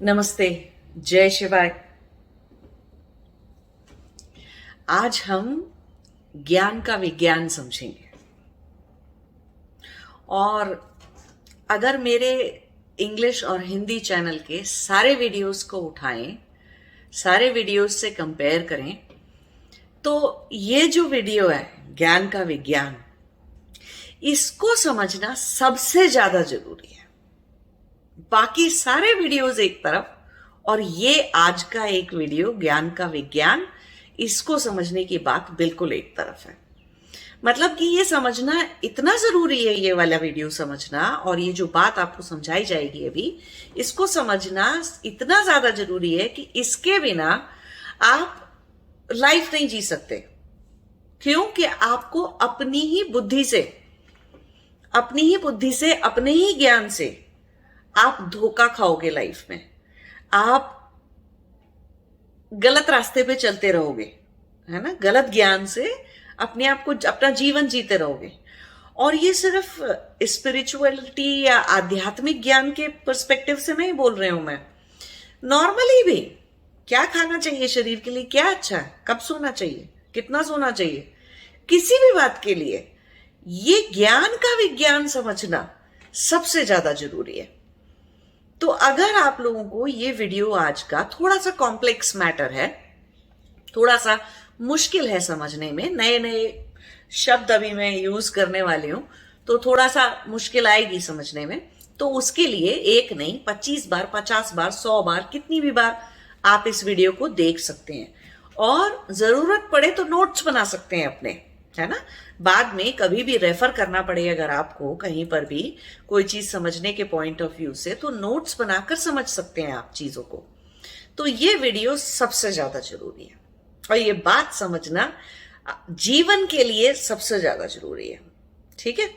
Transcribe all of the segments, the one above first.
नमस्ते। जय शिवाय। आज हम ज्ञान का विज्ञान समझेंगे। और अगर मेरे इंग्लिश और हिंदी चैनल के सारे वीडियोस को उठाएं, सारे वीडियोस से कंपेयर करें, तो ये जो वीडियो है ज्ञान का विज्ञान, इसको समझना सबसे ज्यादा जरूरी है। बाकी सारे वीडियोस एक तरफ और ये आज का एक वीडियो ज्ञान का विज्ञान, इसको समझने की बात बिल्कुल एक तरफ है। मतलब कि ये समझना इतना जरूरी है, ये वाला वीडियो समझना, और ये जो बात आपको समझाई जाएगी अभी, इसको समझना इतना ज्यादा जरूरी है कि इसके बिना आप लाइफ नहीं जी सकते। क्योंकि आपको अपनी ही बुद्धि से, अपने ही ज्ञान से आप धोखा खाओगे लाइफ में। आप गलत रास्ते पे चलते रहोगे, है ना। गलत ज्ञान से अपने आप को, अपना जीवन जीते रहोगे। और ये सिर्फ स्पिरिचुअलिटी या आध्यात्मिक ज्ञान के पर्सपेक्टिव से नहीं बोल रही हूं मैं। नॉर्मली भी क्या खाना चाहिए शरीर के लिए, क्या अच्छा है, कब सोना चाहिए, कितना सोना चाहिए, किसी भी बात के लिए ये ज्ञान का विज्ञान समझना सबसे ज्यादा जरूरी है। तो अगर आप लोगों को ये वीडियो आज का थोड़ा सा कॉम्प्लेक्स मैटर है, थोड़ा सा मुश्किल है समझने में, नए नए शब्द अभी मैं यूज करने वाली हूं, तो थोड़ा सा मुश्किल आएगी समझने में, तो उसके लिए एक नहीं 25 बार, 50 बार, 100 बार, कितनी भी बार आप इस वीडियो को देख सकते हैं। और जरूरत पड़े तो नोट्स बना सकते हैं अपने, है ना। बाद में कभी भी रेफर करना पड़े अगर आपको कहीं पर भी कोई चीज समझने के पॉइंट ऑफ व्यू से, तो नोट्स बनाकर समझ सकते हैं आप चीजों को। तो ये वीडियो सबसे ज्यादा जरूरी है और ये बात समझना जीवन के लिए सबसे ज्यादा जरूरी है, ठीक है।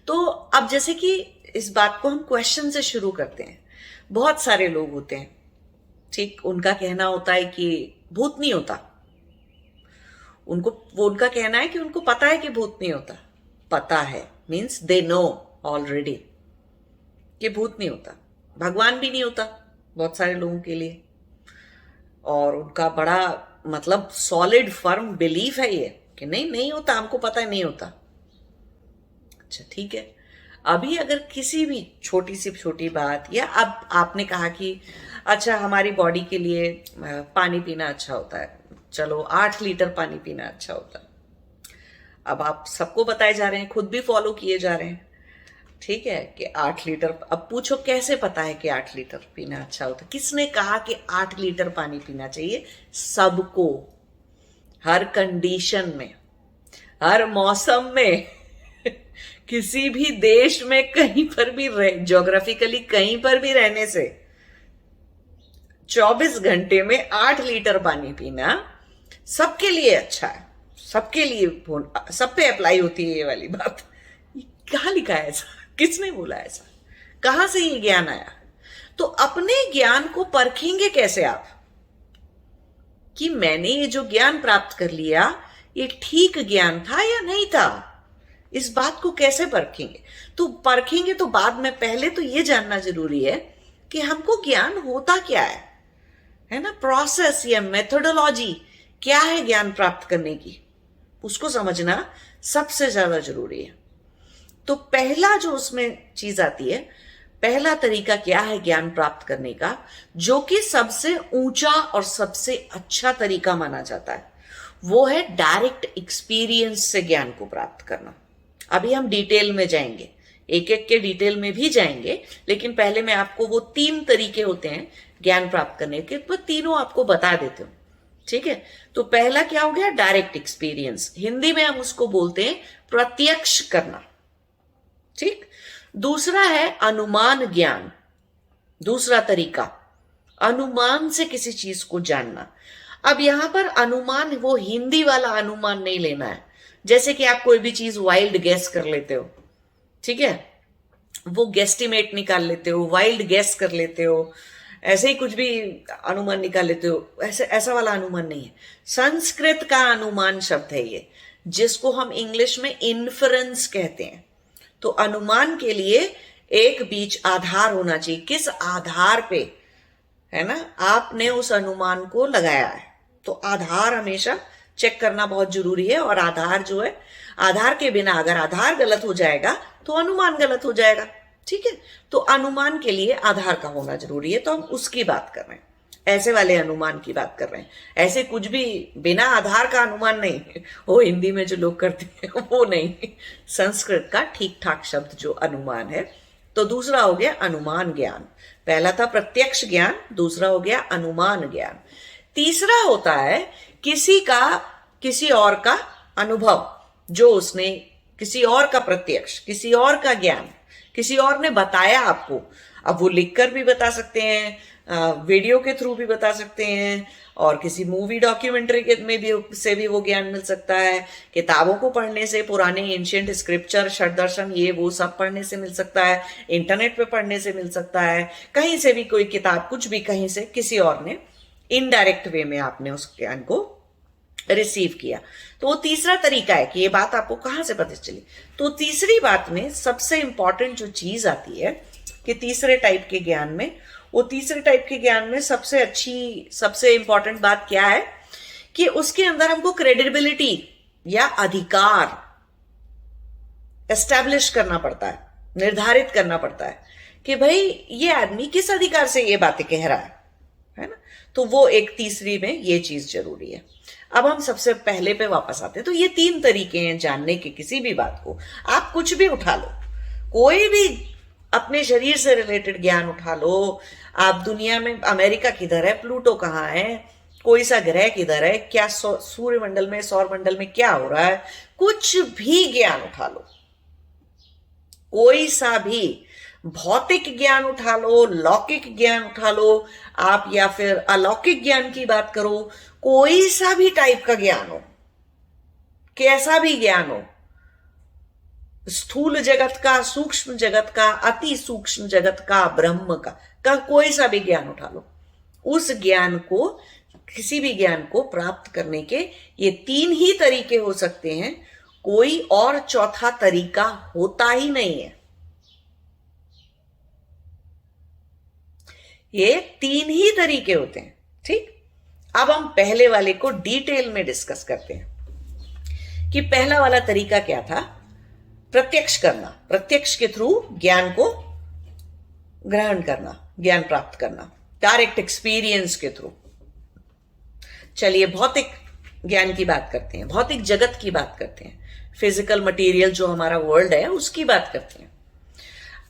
तो अब जैसे कि इस बात को हम क्वेश्चन से शुरू करते हैं। बहुत सारे लोग होते हैं, ठीक, उनका कहना होता है कि भूत नहीं होता। उनका कहना है कि उनको पता है कि भूत नहीं होता। पता है मीन्स दे नो ऑलरेडी कि भूत नहीं होता। भगवान भी नहीं होता बहुत सारे लोगों के लिए, और उनका बड़ा मतलब सॉलिड फर्म बिलीफ है ये कि नहीं नहीं होता, हमको पता है नहीं होता। अच्छा ठीक है। अभी अगर किसी भी छोटी सी छोटी बात, या अब आपने कहा कि अच्छा हमारी बॉडी के लिए पानी पीना अच्छा होता है, चलो 8 लीटर पानी पीना अच्छा होता है। अब आप सबको बताए जा रहे हैं, खुद भी फॉलो किए जा रहे हैं, ठीक है, कि 8 लीटर। अब पूछो कैसे पता है कि 8 लीटर पीना अच्छा होता है? किसने कहा कि 8 लीटर पानी पीना चाहिए? सबको, हर कंडीशन में, हर मौसम में किसी भी देश में कहीं पर भी ज्योग्राफिकली कहीं पर भी रहने से 24 घंटे में 8 लीटर पानी पीना सबके लिए अच्छा है। सबके लिए, सब पे अप्लाई होती है ये वाली बात। ये कहाँ लिखा है ऐसा? किसने बोला ऐसा? कहां से ये ज्ञान आया? तो अपने ज्ञान को परखेंगे कैसे आप कि मैंने ये जो ज्ञान प्राप्त कर लिया ये ठीक ज्ञान था या नहीं था? इस बात को कैसे परखेंगे? तो परखेंगे तो बाद में, पहले तो ये जानना जरूरी है कि हमको ज्ञान होता क्या है ना। प्रोसेस या मेथोडोलॉजी क्या है ज्ञान प्राप्त करने की, उसको समझना सबसे ज्यादा जरूरी है। तो पहला जो उसमें चीज आती है, पहला तरीका क्या है ज्ञान प्राप्त करने का, जो कि सबसे ऊंचा और सबसे अच्छा तरीका माना जाता है, वो है डायरेक्ट एक्सपीरियंस से ज्ञान को प्राप्त करना। अभी हम डिटेल में जाएंगे, एक एक के डिटेल में भी जाएंगे, लेकिन पहले मैं आपको वो 3 तरीके होते हैं ज्ञान प्राप्त करने के, तो तीनों आपको बता देते हूं, ठीक है। तो पहला क्या हो गया? Direct experience. हिंदी में हम उसको बोलते हैं प्रत्यक्ष करना, ठीक। दूसरा है अनुमान ज्ञान। दूसरा तरीका अनुमान से किसी चीज को जानना। अब यहां पर अनुमान, वो हिंदी वाला अनुमान नहीं लेना है, जैसे कि आप कोई भी चीज वाइल्ड गेस कर लेते हो, ठीक है, वो गेस्टिमेट निकाल लेते हो, वाइल्ड गेस कर लेते हो, ऐसे ही कुछ भी अनुमान निकाल लेते हो, ऐसा वाला अनुमान नहीं है। संस्कृत का अनुमान शब्द है ये, जिसको हम इंग्लिश में इन्फरेंस कहते हैं। तो अनुमान के लिए एक बीच आधार होना चाहिए, किस आधार पे, है ना, आपने उस अनुमान को लगाया है। तो आधार हमेशा चेक करना बहुत जरूरी है। और आधार जो है, आधार के बिना अगर आधार गलत हो जाएगा तो अनुमान गलत हो जाएगा। ठीक है, तो अनुमान के लिए आधार का होना जरूरी है, तो हम उसकी बात कर रहे हैं, ऐसे वाले अनुमान की बात कर रहे हैं। ऐसे कुछ भी बिना आधार का अनुमान नहीं, वो हिंदी में जो लोग करते हैं वो नहीं, संस्कृत का ठीक ठाक शब्द जो अनुमान है। तो दूसरा हो गया अनुमान ज्ञान, पहला था प्रत्यक्ष ज्ञान, दूसरा हो गया अनुमान ज्ञान। तीसरा होता है किसी और का अनुभव, जो उसने किसी और का प्रत्यक्ष, किसी और का ज्ञान, किसी और ने बताया आपको। अब वो लिखकर भी बता सकते हैं, वीडियो के थ्रू भी बता सकते हैं, और किसी मूवी डॉक्यूमेंट्री के में भी से भी वो ज्ञान मिल सकता है, किताबों को पढ़ने से, पुराने एंशियंट स्क्रिप्चर, षड्दर्शन, ये वो सब पढ़ने से मिल सकता है, इंटरनेट पे पढ़ने से मिल सकता है, कहीं से भी कोई किताब, कुछ भी कहीं से किसी और ने इनडायरेक्ट वे में आपने उस ज्ञान को रिसीव किया। तो वो तीसरा तरीका है कि ये बात आपको कहां से पता चली। तो तीसरी बात में सबसे इंपॉर्टेंट जो चीज आती है कि तीसरे टाइप के ज्ञान में, वो तीसरे टाइप के ज्ञान में सबसे अच्छी, सबसे इंपॉर्टेंट बात क्या है कि उसके अंदर हमको क्रेडिबिलिटी या अधिकार एस्टैब्लिश करना पड़ता है, निर्धारित करना पड़ता है कि भाई ये आदमी किस अधिकार से ये बातें कह रहा है ना। तो वो एक तीसरी में ये चीज जरूरी है। अब हम सबसे पहले पे वापस आते हैं। तो ये तीन तरीके हैं जानने के किसी भी बात को। आप कुछ भी उठा लो, कोई भी अपने शरीर से रिलेटेड ज्ञान उठा लो, आप दुनिया में अमेरिका किधर है, प्लूटो कहाँ है, कोई सा ग्रह किधर है, क्या सूर्यमंडल में, सौर मंडल में क्या हो रहा है, कुछ भी ज्ञान उठा लो, कोई सा भी भौतिक ज्ञान उठा लो, लौकिक ज्ञान उठा लो आप, या फिर अलौकिक ज्ञान की बात करो, कोई सा भी टाइप का ज्ञान हो, कैसा भी ज्ञान हो, स्थूल जगत का, सूक्ष्म जगत का, अति सूक्ष्म जगत का, ब्रह्म का कोई सा भी ज्ञान उठा लो, उस ज्ञान को, किसी भी ज्ञान को प्राप्त करने के ये तीन ही तरीके हो सकते हैं, कोई और चौथा तरीका होता ही नहीं है। ये तीन ही तरीके होते हैं। ठीक, अब हम पहले वाले को डिटेल में डिस्कस करते हैं कि पहला वाला तरीका क्या था, प्रत्यक्ष करना, प्रत्यक्ष के थ्रू ज्ञान को ग्रहण करना, ज्ञान प्राप्त करना, डायरेक्ट एक्सपीरियंस के थ्रू। चलिए भौतिक ज्ञान की बात करते हैं, भौतिक जगत की बात करते हैं, फिजिकल मटेरियल जो हमारा वर्ल्ड है उसकी बात करते हैं।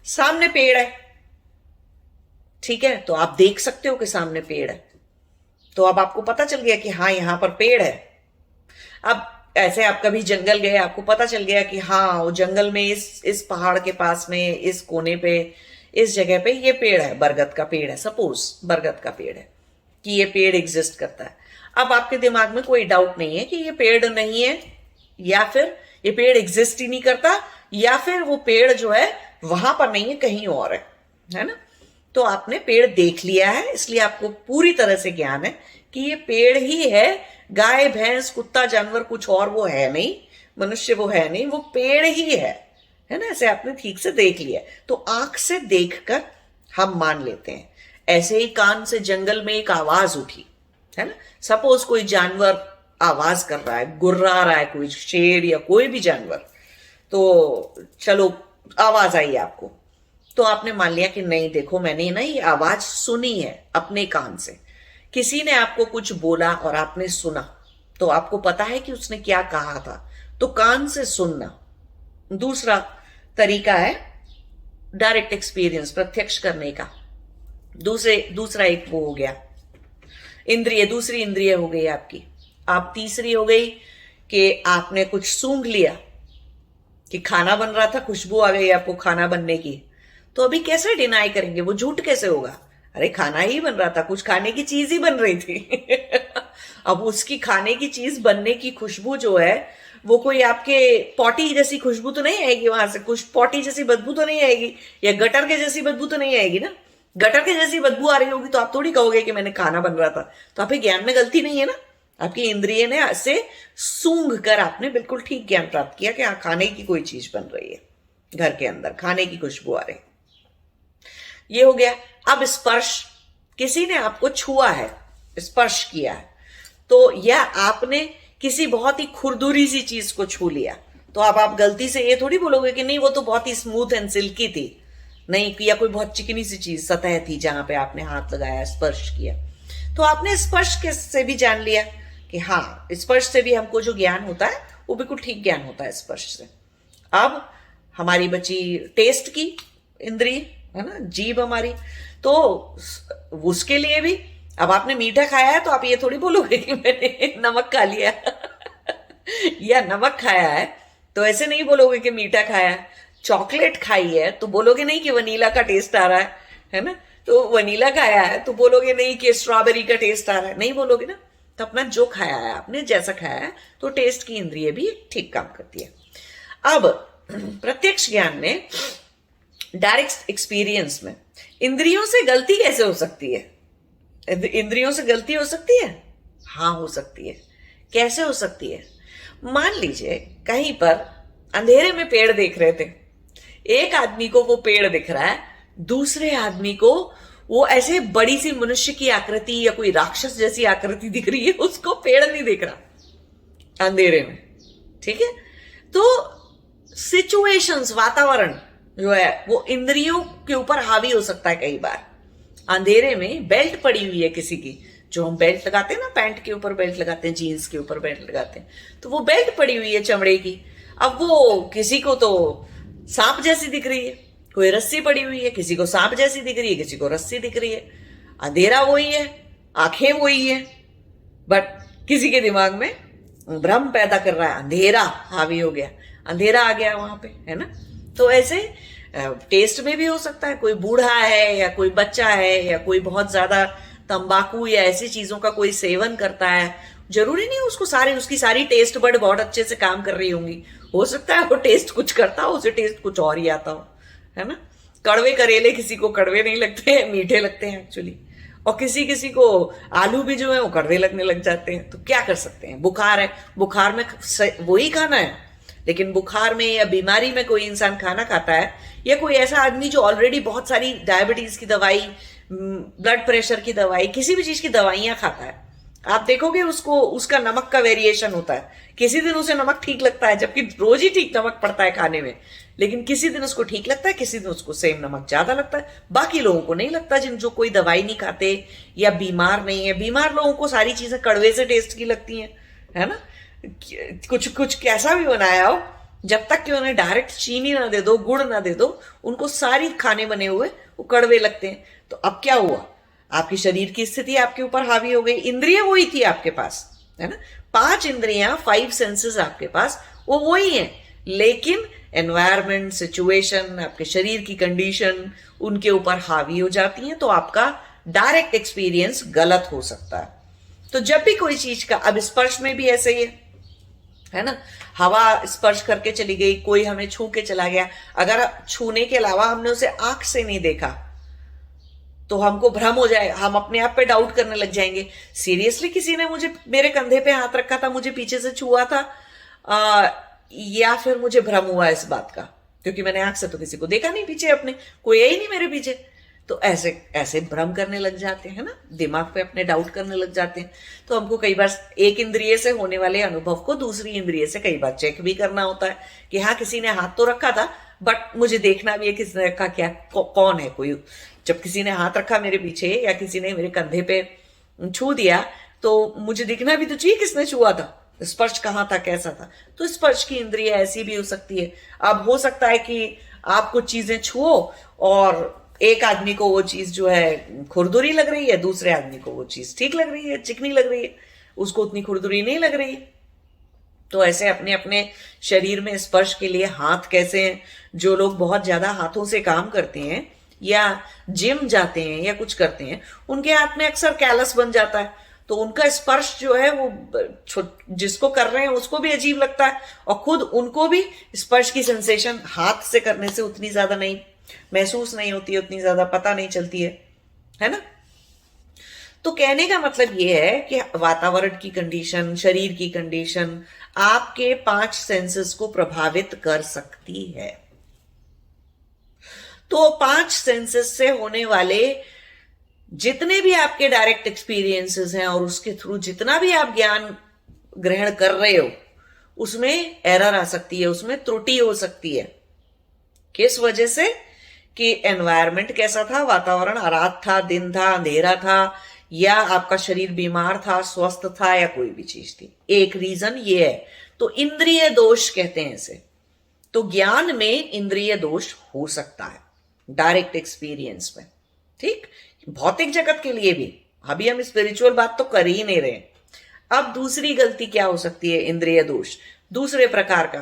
सामने पेड़ है, ठीक है, तो आप देख सकते हो कि सामने पेड़ है, तो अब आपको पता चल गया कि हाँ यहां पर पेड़ है। अब ऐसे आप कभी जंगल गए, आपको पता चल गया कि हाँ वो जंगल में इस पहाड़ के पास में, इस कोने पे, इस जगह पे ये पेड़ है, बरगद का पेड़ है, सपोज बरगद का पेड़ है, कि ये पेड़ एग्जिस्ट करता है। अब आपके दिमाग में कोई डाउट नहीं है कि ये पेड़ नहीं है, या फिर ये पेड़ एग्जिस्ट ही नहीं करता, या फिर वो पेड़ जो है वहां पर नहीं है, कहीं और है ना। तो आपने पेड़ देख लिया है, इसलिए आपको पूरी तरह से ज्ञान है कि ये पेड़ ही है, गाय भैंस कुत्ता जानवर कुछ और वो है नहीं, मनुष्य वो है नहीं, वो पेड़ ही है ना। ऐसे आपने ठीक से देख लिया, तो आंख से देखकर हम मान लेते हैं। ऐसे ही कान से जंगल में एक आवाज उठी, है ना, सपोज कोई जानवर आवाज कर रहा है, गुर्रा रहा है, कोई शेर या कोई भी जानवर, तो चलो आवाज आई आपको, तो आपने मान लिया कि नहीं देखो मैंने ना ये आवाज सुनी है अपने कान से, किसी ने आपको कुछ बोला और आपने सुना, तो आपको पता है कि उसने क्या कहा था, तो कान से सुनना। दूसरा तरीका है डायरेक्ट एक्सपीरियंस, प्रत्यक्ष करने का। दूसरा एक वो हो गया इंद्रिय, दूसरी इंद्रिय हो गई आपकी। आप तीसरी हो गई कि आपने कुछ सूंघ लिया कि खाना बन रहा था, खुशबू आ गई आपको खाना बनने की, तो अभी कैसे डिनाई करेंगे, वो झूठ कैसे होगा, अरे खाना ही बन रहा था, कुछ खाने की चीज ही बन रही थी अब उसकी खाने की चीज बनने की खुशबू जो है वो कोई आपके पॉटी जैसी खुशबू तो नहीं आएगी, वहां से कुछ पॉटी जैसी बदबू तो नहीं आएगी, या गटर के जैसी बदबू तो नहीं आएगी ना। गटर के जैसी बदबू आ रही होगी तो आप थोड़ी कहोगे कि मैंने खाना बन रहा था, तो आपके ज्ञान में गलती नहीं है ना, आपकी इंद्रिय ने ऐसे सूंघ कर आपने बिल्कुल ठीक ज्ञान प्राप्त किया कि हाँ खाने की कोई चीज बन रही है, घर के अंदर खाने की खुशबू आ रही। ये हो गया। अब स्पर्श, किसी ने आपको छुआ है, स्पर्श किया है, तो या आपने किसी बहुत ही खुरदुरी सी चीज को छू लिया, तो अब आप गलती से ये थोड़ी बोलोगे कि नहीं वो तो बहुत ही स्मूथ एंड सिल्की थी, नहीं, या कोई बहुत चिकनी सी चीज सतह थी जहां पे आपने हाथ लगाया, स्पर्श किया। तो आपने स्पर्श से भी जान लिया कि हाँ, स्पर्श से भी हमको जो ज्ञान होता है वो बिल्कुल ठीक ज्ञान होता है स्पर्श से। अब हमारी बची टेस्ट की इंद्री, है ना, जीभ हमारी, तो उसके लिए भी अब आपने मीठा खाया है तो आप ये थोड़ी बोलोगे कि मैंने नमक खा लिया या नमक खाया है तो ऐसे नहीं बोलोगे कि मीठा खाया है। चॉकलेट खाई है तो बोलोगे नहीं कि वनीला का टेस्ट आ रहा है ना, तो वनीला खाया है तो बोलोगे नहीं कि स्ट्रॉबेरी का टेस्ट आ रहा है, नहीं बोलोगे ना। तो अपना जो खाया है आपने, जैसा खाया है, तो टेस्ट की इंद्रिय भी ठीक काम करती है। अब प्रत्यक्ष ज्ञान में, डायरेक्ट एक्सपीरियंस में, इंद्रियों से गलती कैसे हो सकती है? इंद्रियों से गलती हो सकती है? हाँ, हो सकती है। कैसे हो सकती है? मान लीजिए कहीं पर अंधेरे में पेड़ देख रहे थे, एक आदमी को वो पेड़ दिख रहा है, दूसरे आदमी को वो ऐसे बड़ी सी मनुष्य की आकृति या कोई राक्षस जैसी आकृति दिख रही है, उसको पेड़ नहीं दिख रहा अंधेरे में, ठीक है। तो सिचुएशंस, वातावरण जो है वो इंद्रियों के ऊपर हावी हो सकता है। कई बार अंधेरे में बेल्ट पड़ी हुई है किसी की, जो हम बेल्ट लगाते हैं ना, पैंट के ऊपर बेल्ट लगाते हैं, जीन्स के ऊपर बेल्ट लगाते हैं, तो वो बेल्ट पड़ी हुई है चमड़े की। अब वो किसी को तो सांप जैसी दिख रही है, कोई रस्सी पड़ी हुई है, किसी को सांप जैसी दिख रही है, किसी को रस्सी दिख रही है। अंधेरा वही है, आंखें वही है, बट किसी के दिमाग में भ्रम पैदा कर रहा है, अंधेरा हावी हो गया, अंधेरा आ गया वहां पे, है ना। तो ऐसे टेस्ट में भी हो सकता है, कोई बूढ़ा है या कोई बच्चा है या कोई बहुत ज्यादा तंबाकू या ऐसी चीजों का कोई सेवन करता है, जरूरी नहीं उसकी सारी टेस्ट बड बहुत अच्छे से काम कर रही होंगी, हो सकता है वो टेस्ट कुछ करता हो, उसे टेस्ट कुछ और ही आता हो, है ना। कड़वे करेले किसी को कड़वे नहीं लगते हैं, मीठे लगते हैं एक्चुअली, और किसी किसी को आलू भी जो है वो कड़वे लगने लग जाते हैं। तो क्या कर सकते हैं? बुखार है, बुखार में वही खाना है, लेकिन बुखार में या बीमारी में कोई इंसान खाना खाता है, या कोई ऐसा आदमी जो ऑलरेडी बहुत सारी डायबिटीज की दवाई, ब्लड प्रेशर की दवाई, किसी भी चीज की दवाइयां खाता है, आप देखोगे उसको, उसका नमक का वेरिएशन होता है। किसी दिन उसे नमक ठीक लगता है, जबकि रोज ही ठीक नमक पड़ता है खाने में, लेकिन किसी दिन उसको ठीक लगता है, किसी दिन उसको सेम नमक ज्यादा लगता है, बाकी लोगों को नहीं लगता, जो कोई दवाई नहीं खाते या बीमार नहीं है। बीमार लोगों को सारी चीजें कड़वे से टेस्ट की लगती हैं, है ना। कुछ कुछ कैसा भी बनाया हो, जब तक कि उन्हें डायरेक्ट चीनी ना दे दो, गुड़ ना दे दो, उनको सारी खाने बने हुए वो कड़वे लगते हैं। तो अब क्या हुआ? आपकी शरीर की स्थिति आपके ऊपर हावी हो गई, इंद्रिय वही थी आपके पास, है ना, 5 इंद्रियां, 5 सेंसेस आपके पास वो वही है, लेकिन एनवायरमेंट, सिचुएशन, आपके शरीर की कंडीशन उनके ऊपर हावी हो जाती हैं, तो आपका डायरेक्ट एक्सपीरियंस गलत हो सकता है। तो जब भी कोई चीज का, अब स्पर्श में भी ऐसे ही है ना, हवा स्पर्श करके चली गई, कोई हमें छू के चला गया, अगर छूने के अलावा हमने उसे आंख से नहीं देखा तो हमको भ्रम हो जाएगा, हम अपने आप पे डाउट करने लग जाएंगे, सीरियसली किसी ने मुझे, मेरे कंधे पे हाथ रखा था, मुझे पीछे से छुआ था, या फिर मुझे भ्रम हुआ इस बात का, क्योंकि मैंने आंख से तो किसी को देखा नहीं पीछे, अपने कोई है ही नहीं मेरे पीछे। तो ऐसे ऐसे भ्रम करने लग जाते हैं ना, दिमाग पे अपने डाउट करने लग जाते हैं। तो हमको कई बार एक इंद्रिय से होने वाले अनुभव को दूसरी इंद्रिय से कई बार चेक भी करना होता है कि हाँ, किसी ने हाथ तो रखा था, बट मुझे देखना भी है किसने रखा, क्या कौन है कोई। जब किसी ने हाथ रखा मेरे पीछे या किसी ने मेरे कंधे पे छू दिया, तो मुझे दिखना भी तो चाहिए किसने छुआ था, स्पर्श कहाँ था, कैसा था। तो स्पर्श की इंद्रिय ऐसी भी हो सकती है। अब हो सकता है कि आप कुछ चीजें छुओ और एक आदमी को वो चीज जो है खुरदुरी लग रही है, दूसरे आदमी को वो चीज ठीक लग रही है, चिकनी लग रही है, उसको उतनी खुरदुरी नहीं लग रही। तो ऐसे अपने अपने शरीर में स्पर्श के लिए हाथ कैसे हैं, जो लोग बहुत ज्यादा हाथों से काम करते हैं या जिम जाते हैं या कुछ करते हैं, उनके हाथ में अक्सर कैलस बन जाता है, तो उनका स्पर्श जो है वो जिसको कर रहे हैं उसको भी अजीब लगता है, और खुद उनको भी स्पर्श की सेंसेशन हाथ से करने से उतनी ज्यादा नहीं महसूस नहीं होती है, उतनी ज्यादा पता नहीं चलती है ना। तो कहने का मतलब यह है कि वातावरण की कंडीशन, शरीर की कंडीशन आपके 5 सेंसेस को प्रभावित कर सकती है। तो 5 सेंसेस से होने वाले जितने भी आपके डायरेक्ट एक्सपीरियंसेस हैं और उसके थ्रू जितना भी आप ज्ञान ग्रहण कर रहे हो, उसमें एरर आ सकती है, उसमें त्रुटि हो सकती है। किस वजह से? कि एनवायरनमेंट कैसा था, वातावरण रात था, दिन था, अंधेरा था, या आपका शरीर बीमार था, स्वस्थ था, या कोई भी चीज थी। एक रीजन ये है। तो इंद्रिय दोष कहते हैं इसे। तो ज्ञान में इंद्रिय दोष हो सकता है डायरेक्ट एक्सपीरियंस में, ठीक। भौतिक जगत के लिए भी, अभी हम स्पिरिचुअल बात तो कर ही नहीं रहे। अब दूसरी गलती क्या हो सकती है? इंद्रिय दोष दूसरे प्रकार का।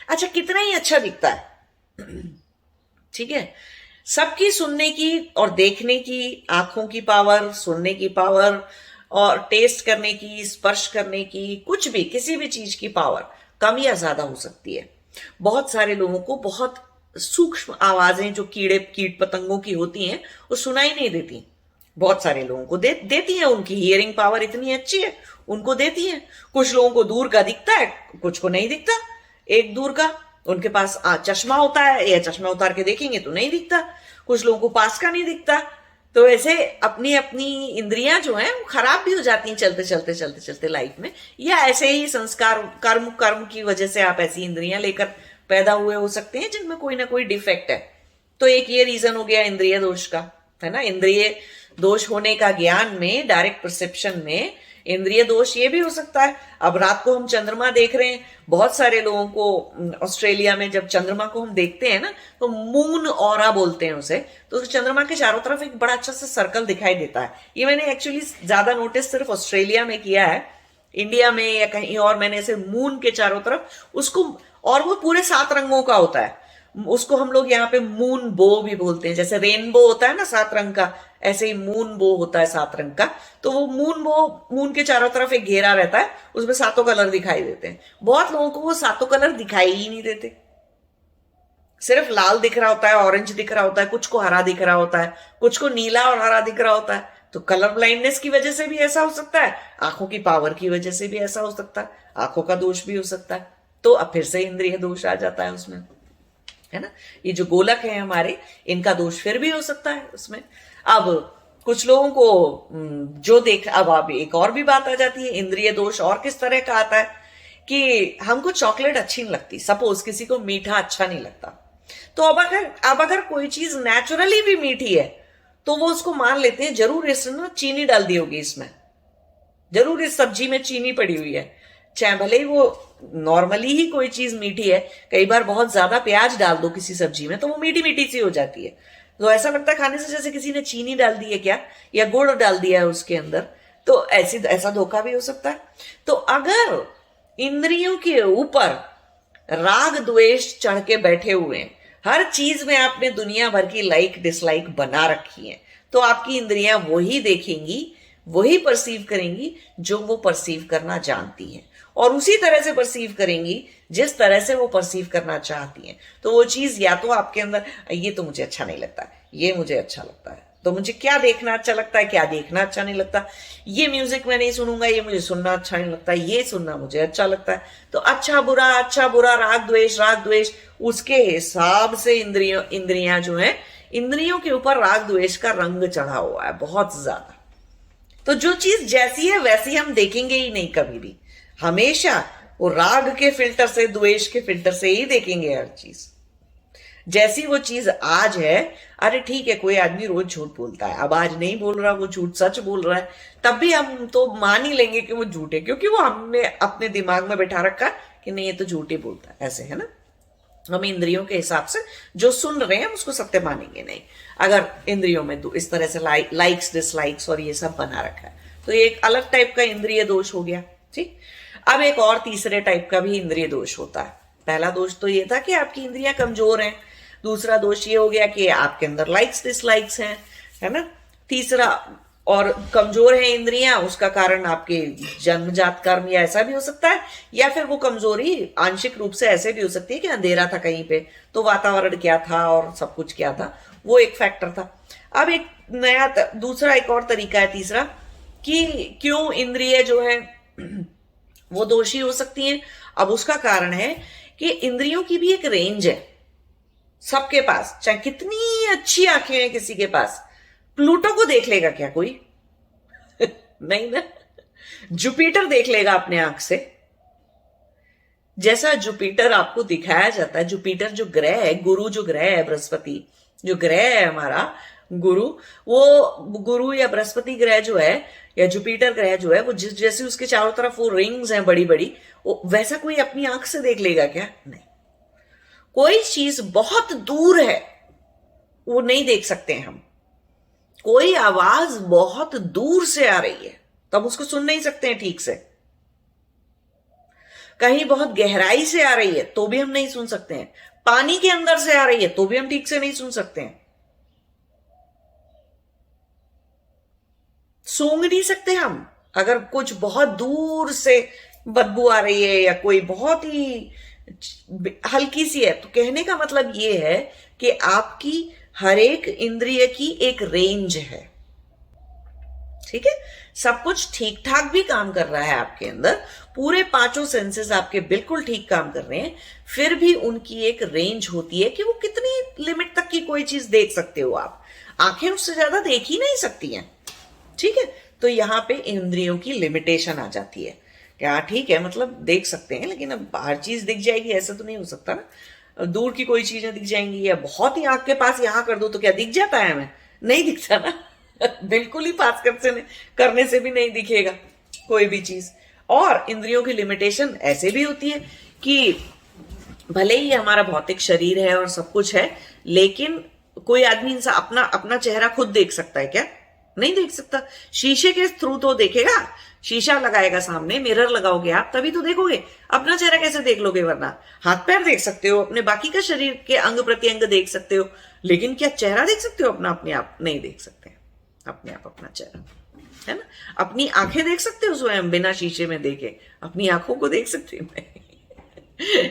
अच्छा, कितना ही अच्छा दिखता है, ठीक है, सबकी सुनने की और देखने की, आंखों की पावर, सुनने की पावर, और टेस्ट करने की, स्पर्श करने की, कुछ भी, किसी भी चीज की पावर कम या ज्यादा हो सकती है। बहुत सारे लोगों को बहुत सूक्ष्म आवाजें जो कीड़े कीट पतंगों की होती हैं वो सुनाई नहीं देती। बहुत सारे लोगों को देती है, उनकी हियरिंग पावर इतनी अच्छी है, उनको देती है। कुछ लोगों को दूर का दिखता है, कुछ को नहीं दिखता। एक दूर का, उनके पास चश्मा होता है, या चश्मा उतार के देखेंगे तो नहीं दिखता। कुछ लोगों को पास का नहीं दिखता। तो ऐसे अपनी अपनी इंद्रियां जो हैं वो खराब भी हो जाती हैं चलते चलते लाइफ में, या ऐसे ही संस्कार कर्म की वजह से आप ऐसी इंद्रियां लेकर पैदा हुए हो सकते हैं जिनमें कोई ना कोई डिफेक्ट है। तो एक ये रीजन हो गया इंद्रिय दोष का, है ना। इंद्रिय दोष होने का ज्ञान में, डायरेक्ट परसेप्शन में इंद्रिय दोष ये भी हो सकता है। अब रात को हम चंद्रमा देख रहे हैं, बहुत सारे लोगों को ऑस्ट्रेलिया में जब चंद्रमा को हम देखते हैं ना, तो मून ऑरा बोलते हैं उसे। तो चंद्रमा के चारों तरफ एक बड़ा अच्छा सा सर्कल दिखाई देता है। ये मैंने एक्चुअली ज्यादा नोटिस सिर्फ ऑस्ट्रेलिया में किया है, इंडिया में या कहीं और मैंने ऐसे मून के चारों तरफ उसको, और वो पूरे 7 रंगों का होता है। उसको हम लोग यहाँ पे मून बो भी बोलते हैं। जैसे रेनबो होता है ना 7 रंग का, ऐसे ही मून बो होता है 7 रंग का। तो वो मून के चारों तरफ एक घेरा रहता है, उसमें 7 कलर दिखाई देते हैं। बहुत लोगों को वो 7 कलर दिखाई ही नहीं देते, सिर्फ लाल दिख रहा होता है, ऑरेंज दिख रहा होता है, कुछ को हरा दिख रहा होता है, कुछ को नीला और हरा दिख रहा होता है। तो कलर ब्लाइंडनेस की वजह से भी ऐसा हो सकता है, आंखों की पावर की वजह से भी ऐसा हो सकता है, आंखों का दोष भी हो सकता है। तो अब फिर से इंद्रिय दोष आ जाता है उसमें, है ना। ये जो गोलक है हमारे, इनका दोष फिर भी हो सकता है उसमें। अब कुछ लोगों को जो देख, अब एक और भी बात आ जाती है, इंद्रिय दोष और किस तरह का आता है कि हमको चॉकलेट अच्छी नहीं लगती, सपोज किसी को मीठा अच्छा नहीं लगता। तो अब अगर कोई चीज नेचुरली भी मीठी है तो वो उसको मान लेते हैं, जरूर इसमें चीनी डाल दी होगी, इसमें जरूर इस सब्जी में चीनी पड़ी हुई है। चाहे भले ही वो नॉर्मली ही कोई चीज मीठी है, कई बार बहुत ज्यादा प्याज डाल दो किसी सब्जी में तो वो मीठी मीठी सी हो जाती है। तो ऐसा लगता है खाने से जैसे किसी ने चीनी डाल दी है क्या, या गुड़ डाल दिया है उसके अंदर। तो ऐसा धोखा भी हो सकता है। तो अगर इंद्रियों के ऊपर राग द्वेष चढ़ के बैठे हुए हैं, हर चीज में आपने दुनिया भर की लाइक डिसलाइक बना रखी है, तो आपकी इंद्रियां वही देखेंगी, वही परसीव करेंगी जो वो परसीव करना जानती हैं, और उसी तरह से परसीव करेंगी जिस तरह से वो परसीव करना चाहती हैं। तो वो चीज या तो आपके अंदर, ये तो मुझे अच्छा नहीं लगता, ये मुझे अच्छा लगता है, तो मुझे क्या देखना अच्छा लगता है, क्या देखना अच्छा नहीं लगता, ये म्यूजिक मैं नहीं सुनूंगा, ये मुझे सुनना अच्छा नहीं लगता, ये सुनना मुझे अच्छा लगता है। तो अच्छा बुरा, राग द्वेष, उसके हिसाब से इंद्रियां जो है, इंद्रियों के ऊपर राग द्वेष का रंग चढ़ा हुआ है बहुत ज्यादा। तो जो चीज जैसी है वैसी हम देखेंगे ही नहीं कभी भी, हमेशा वो राग के फिल्टर से, द्वेष के फिल्टर से ही देखेंगे हर चीज। जैसी वो चीज आज है, अरे ठीक है, कोई आदमी रोज झूठ बोलता है, अब आज नहीं बोल रहा, वो झूठ सच बोल रहा है, तब भी हम तो मान ही लेंगे कि वो झूठ है, क्योंकि वो हमने अपने दिमाग में बैठा रखा कि नहीं ये तो झूठ ही बोलता है, ऐसे, है ना। हम इंद्रियों के हिसाब से जो सुन रहे हैं उसको सत्य मानेंगे नहीं, अगर इंद्रियों में इस तरह से लाइक्स डिसलाइक्स और ये सब बना रखा है। तो ये एक अलग टाइप का इंद्रिय दोष हो गया, ठीक। अब एक और तीसरे टाइप का भी इंद्रिय दोष होता है। पहला दोष तो ये था कि आपकी इंद्रियां कमजोर हैं, दूसरा दोष ये हो गया कि आपके अंदर लाइक्स डिसलाइक्स हैं, है ना। तीसरा, और कमजोर है इंद्रियां, उसका कारण आपके जन्मजात कर्म या ऐसा भी हो सकता है, या फिर वो कमजोरी आंशिक रूप से ऐसे भी हो सकती है कि अंधेरा था कहीं पे, तो वातावरण क्या था और सब कुछ क्या था, वो एक फैक्टर था। अब एक नया दूसरा एक और तरीका है, तीसरा, कि क्यों इंद्रिय जो है वो दोषी हो सकती हैं। अब उसका कारण है कि इंद्रियों की भी एक रेंज है। सबके पास, चाहे कितनी अच्छी आंखें हैं किसी के पास, प्लूटो को देख लेगा क्या कोई? नहीं ना। जुपिटर देख लेगा अपने आंख से। जैसा जुपिटर आपको दिखाया जाता है, जुपिटर जो ग्रह है, गुरु जो ग्रह है, बृहस्पति जो ग्रह है हमारा गुरु, वो गुरु या बृहस्पति ग्रह जो है या जुपिटर ग्रह जो है, वो जैसे उसके चारों तरफ वो रिंग्स हैं बड़ी बड़ी, वैसा कोई अपनी आंख से देख लेगा क्या? नहीं। कोई चीज बहुत दूर है वो नहीं देख सकते हम। कोई आवाज बहुत दूर से आ रही है तब उसको सुन नहीं सकते हैं ठीक से। कहीं बहुत गहराई से आ रही है तो भी हम नहीं सुन सकते हैं। पानी के अंदर से आ रही है तो भी हम ठीक से नहीं सुन सकते हैं। सूंघ नहीं सकते हम अगर कुछ बहुत दूर से बदबू आ रही है या कोई बहुत ही हल्की सी है। तो कहने का मतलब यह है कि आपकी हर एक इंद्रिय की एक रेंज है, ठीक है। सब कुछ ठीक ठाक भी काम कर रहा है आपके अंदर, पूरे पांचों सेंसेस आपके बिल्कुल ठीक काम कर रहे हैं, फिर भी उनकी एक रेंज होती है कि वो कितनी लिमिट तक की कोई चीज देख सकते हो आप। आंखें उससे ज्यादा देख ही नहीं सकती हैं, ठीक है। तो यहां पे इंद्रियों की लिमिटेशन आ जाती है कि हाँ ठीक है, मतलब देख सकते हैं लेकिन अब हर चीज दिख जाएगी ऐसा तो नहीं हो सकता ना। दूर की कोई चीजें दिख जाएंगी या बहुत ही आंख के पास यहां कर दो तो क्या दिख जाता है? हमें नहीं दिखता ना। बिल्कुल ही पास करने से भी नहीं दिखेगा कोई भी चीज। और इंद्रियों की लिमिटेशन ऐसे भी होती है कि भले ही हमारा भौतिक शरीर है और सब कुछ है, लेकिन कोई आदमी इंसान अपना चेहरा खुद देख सकता है क्या? नहीं देख सकता। शीशे के थ्रू तो देखेगा, शीशा लगाएगा सामने, मिरर लगाओगे आप तभी तो देखोगे। अपना चेहरा कैसे देख लोगे? वरना हाथ पैर देख सकते हो, अपने बाकी का शरीर के अंग प्रत्यंग देख सकते हो, लेकिन क्या चेहरा देख सकते हो अपने आप? नहीं देख सकते अपने आप अपना चेहरा, है ना। अपनी आंखें देख सकते हो स्वयं बिना शीशे में देखे? अपनी आंखों को देख सकते हो?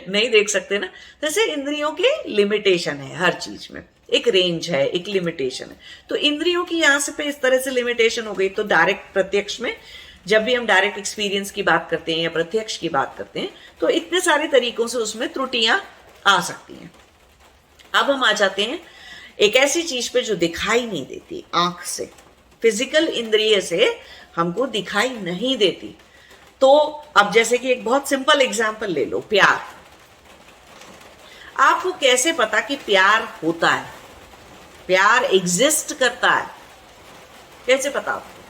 नहीं देख सकते ना। जैसे इंद्रियों के लिमिटेशन है, हर चीज में एक रेंज है, एक लिमिटेशन है। तो इंद्रियों की यहां से पे इस तरह से लिमिटेशन हो गई। तो डायरेक्ट प्रत्यक्ष में जब भी हम डायरेक्ट एक्सपीरियंस की बात करते हैं या प्रत्यक्ष की बात करते हैं तो इतने सारे तरीकों से उसमें त्रुटियां आ सकती हैं। अब हम आ जाते हैं एक ऐसी चीज पे जो दिखाई नहीं देती आंख से, फिजिकल इंद्रिय से हमको दिखाई नहीं देती। तो अब जैसे कि एक बहुत सिंपल एग्जांपल ले लो, प्यार। आपको कैसे पता कि प्यार होता है, प्यार एग्जिस्ट करता है? कैसे पता आपको?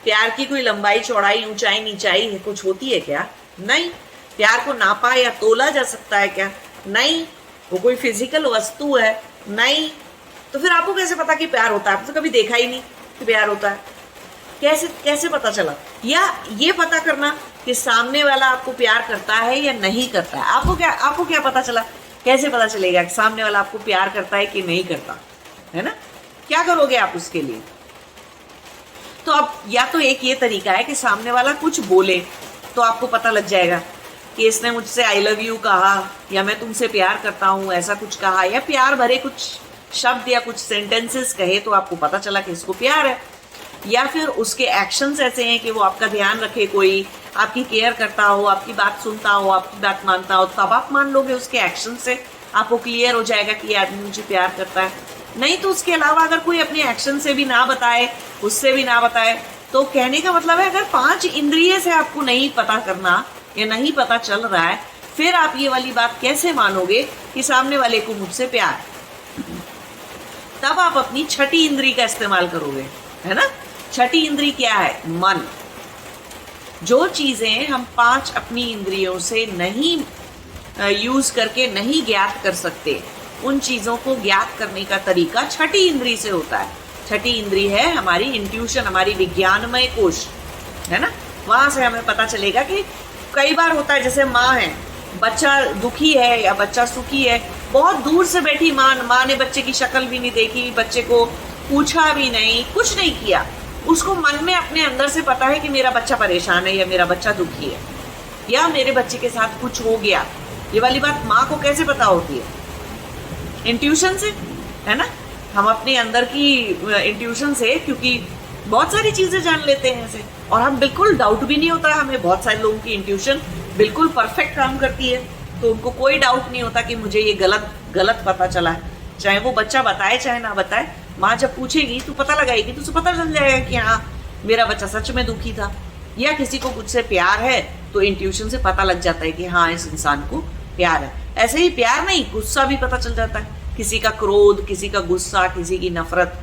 प्यार की कोई लंबाई चौड़ाई ऊंचाई नीचाई है कुछ होती है क्या? नहीं। प्यार को नापा या तोला जा सकता है क्या? नहीं। वो कोई फिजिकल वस्तु है? नहीं। तो फिर आपको कैसे पता कि प्यार होता है? आपने तो कभी देखा ही नहीं कि प्यार होता है। कैसे पता चला? या ये पता करना कि सामने वाला आपको प्यार करता है या नहीं करता है। आपको क्या पता चला? कैसे पता चलेगा कि सामने वाला आपको प्यार करता है कि नहीं करता है ना? क्या करोगे आप उसके लिए? तो अब या तो एक ये तरीका है कि सामने वाला कुछ बोले तो आपको पता लग जाएगा कि इसने मुझसे आई लव यू कहा या मैं तुमसे प्यार करता हूं ऐसा कुछ कहा, या प्यार भरे कुछ शब्द या कुछ सेंटेंसेस कहे तो आपको पता चला कि इसको प्यार है। या फिर उसके एक्शंस ऐसे हैं कि वो आपका ध्यान रखे, कोई आपकी केयर करता हो, आपकी बात सुनता हो, आपकी बात मानता हो, तब आप मान लोगे। उसके एक्शन से आपको क्लियर हो जाएगा कि ये आदमी मुझे प्यार करता है। नहीं तो उसके अलावा अगर कोई अपने एक्शन से भी ना बताए, उससे भी ना बताए, तो कहने का मतलब है अगर 5 इंद्रिय से आपको नहीं पता करना या नहीं पता चल रहा है, फिर आप ये वाली बात कैसे मानोगे कि सामने वाले को मुझसे प्यार? तब आप अपनी छठी इंद्री का इस्तेमाल करोगे, है ना। छठी इंद्री क्या है? मन। जो चीजें हम 5 अपनी इंद्रियों से नहीं यूज करके नहीं ज्ञात कर सकते, उन चीजों को ज्ञात करने का तरीका छठी इंद्री से होता है। छठी इंद्री है हमारी इंट्यूशन, हमारी विज्ञानमय कोश, है ना। वहां से हमें पता चलेगा कि कई बार होता है जैसे माँ है, बच्चा दुखी है या बच्चा सुखी है, बहुत दूर से बैठी माँ ने बच्चे की शक्ल भी नहीं देखी, बच्चे को पूछा भी नहीं, कुछ नहीं किया, उसको मन में अपने अंदर से पता है कि मेरा बच्चा परेशान है या मेरा बच्चा दुखी है या मेरे बच्चे के साथ कुछ हो गया। ये वाली बात माँ को कैसे पता होती है? इंट्यूशन से, है ना। हम अपने अंदर की इंट्यूशन से, क्योंकि बहुत सारी चीजें जान लेते हैं ऐसे, और हम बिल्कुल डाउट भी नहीं होता, हमें बहुत सारे लोगों की इंट्यूशन बिल्कुल परफेक्ट काम करती है। तो उनको कोई डाउट नहीं होता कि मुझे ये गलत गलत पता चला है। चाहे वो बच्चा बताए चाहे ना बताए, माँ जब पूछेगी तो पता लगाएगी, तो उसे पता चल जाएगा कि हाँ मेरा बच्चा सच में दुखी था। या किसी को मुझसे प्यार है तो इंट्यूशन से पता लग जाता है कि हाँ इस इंसान को प्यार है। ऐसे ही प्यार नहीं, गुस्सा भी पता चल जाता है, किसी का क्रोध, किसी का गुस्सा, किसी की नफरत,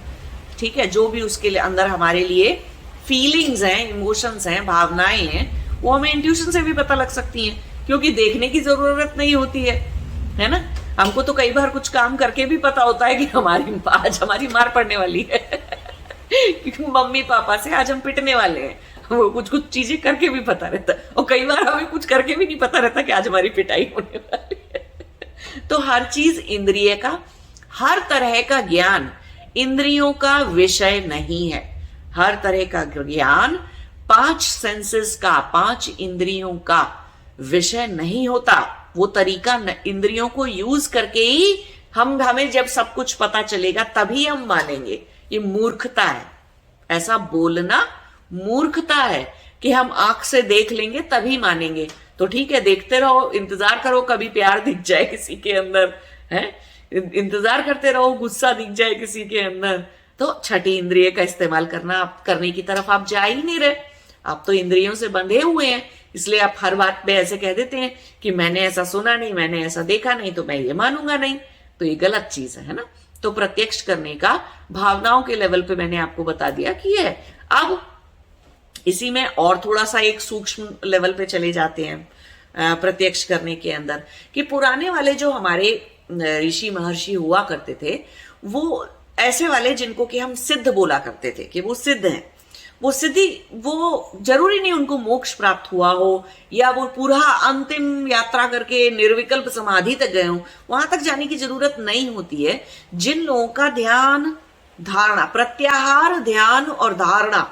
ठीक है, जो भी उसके अंदर हमारे लिए फीलिंग्स हैं, इमोशंस हैं, भावनाएं हैं, वो हमें इंट्यूशन से भी पता लग सकती हैं, क्योंकि देखने की जरूरत नहीं होती है ना। हमको तो कई बार कुछ काम करके भी पता होता है कि आज हमारी मार पड़ने वाली है क्योंकि मम्मी पापा से आज हम पिटने वाले हैं। वो कुछ कुछ चीजें करके भी पता रहता है, और कई बार हमें कुछ करके भी नहीं पता रहता कि आज हमारी पिटाई होने वाली है। तो हर चीज इंद्रिय का, हर तरह का ज्ञान इंद्रियों का विषय नहीं है। हर तरह का ज्ञान 5 सेंसेस का, 5 इंद्रियों का विषय नहीं होता। वो तरीका इंद्रियों को यूज करके ही हमें जब सब कुछ पता चलेगा तभी हम मानेंगे। ये मूर्खता है, ऐसा बोलना मूर्खता है कि हम आंख से देख लेंगे तभी मानेंगे। तो ठीक है, देखते रहो, इंतजार करो कभी प्यार दिख जाए किसी के अंदर, है, इंतजार करते रहो गुस्सा दिख जाए किसी के अंदर। तो छठी इंद्रिय का इस्तेमाल करने की तरफ आप जा ही नहीं रहे। आप तो इंद्रियों से बंधे हुए हैं, इसलिए आप हर बात पे ऐसे कह देते हैं कि मैंने ऐसा सुना नहीं, मैंने ऐसा देखा नहीं, तो मैं ये मानूंगा नहीं। तो ये गलत चीज है ना। तो प्रत्यक्ष करने का भावनाओं के लेवल पे मैंने आपको बता दिया कि ये। अब इसी में और थोड़ा सा एक सूक्ष्म लेवल पे चले जाते हैं प्रत्यक्ष करने के अंदर, कि पुराने वाले जो हमारे ऋषि महर्षि हुआ करते थे, वो ऐसे वाले जिनको कि हम सिद्ध बोला करते थे कि वो सिद्ध हैं। वो सिद्धि, वो जरूरी नहीं उनको मोक्ष प्राप्त हुआ हो या वो पूरा अंतिम यात्रा करके निर्विकल्प समाधि तक गए हो, वहां तक जाने की जरूरत नहीं होती है। जिन लोगों का ध्यान धारणा, प्रत्याहार ध्यान और धारणा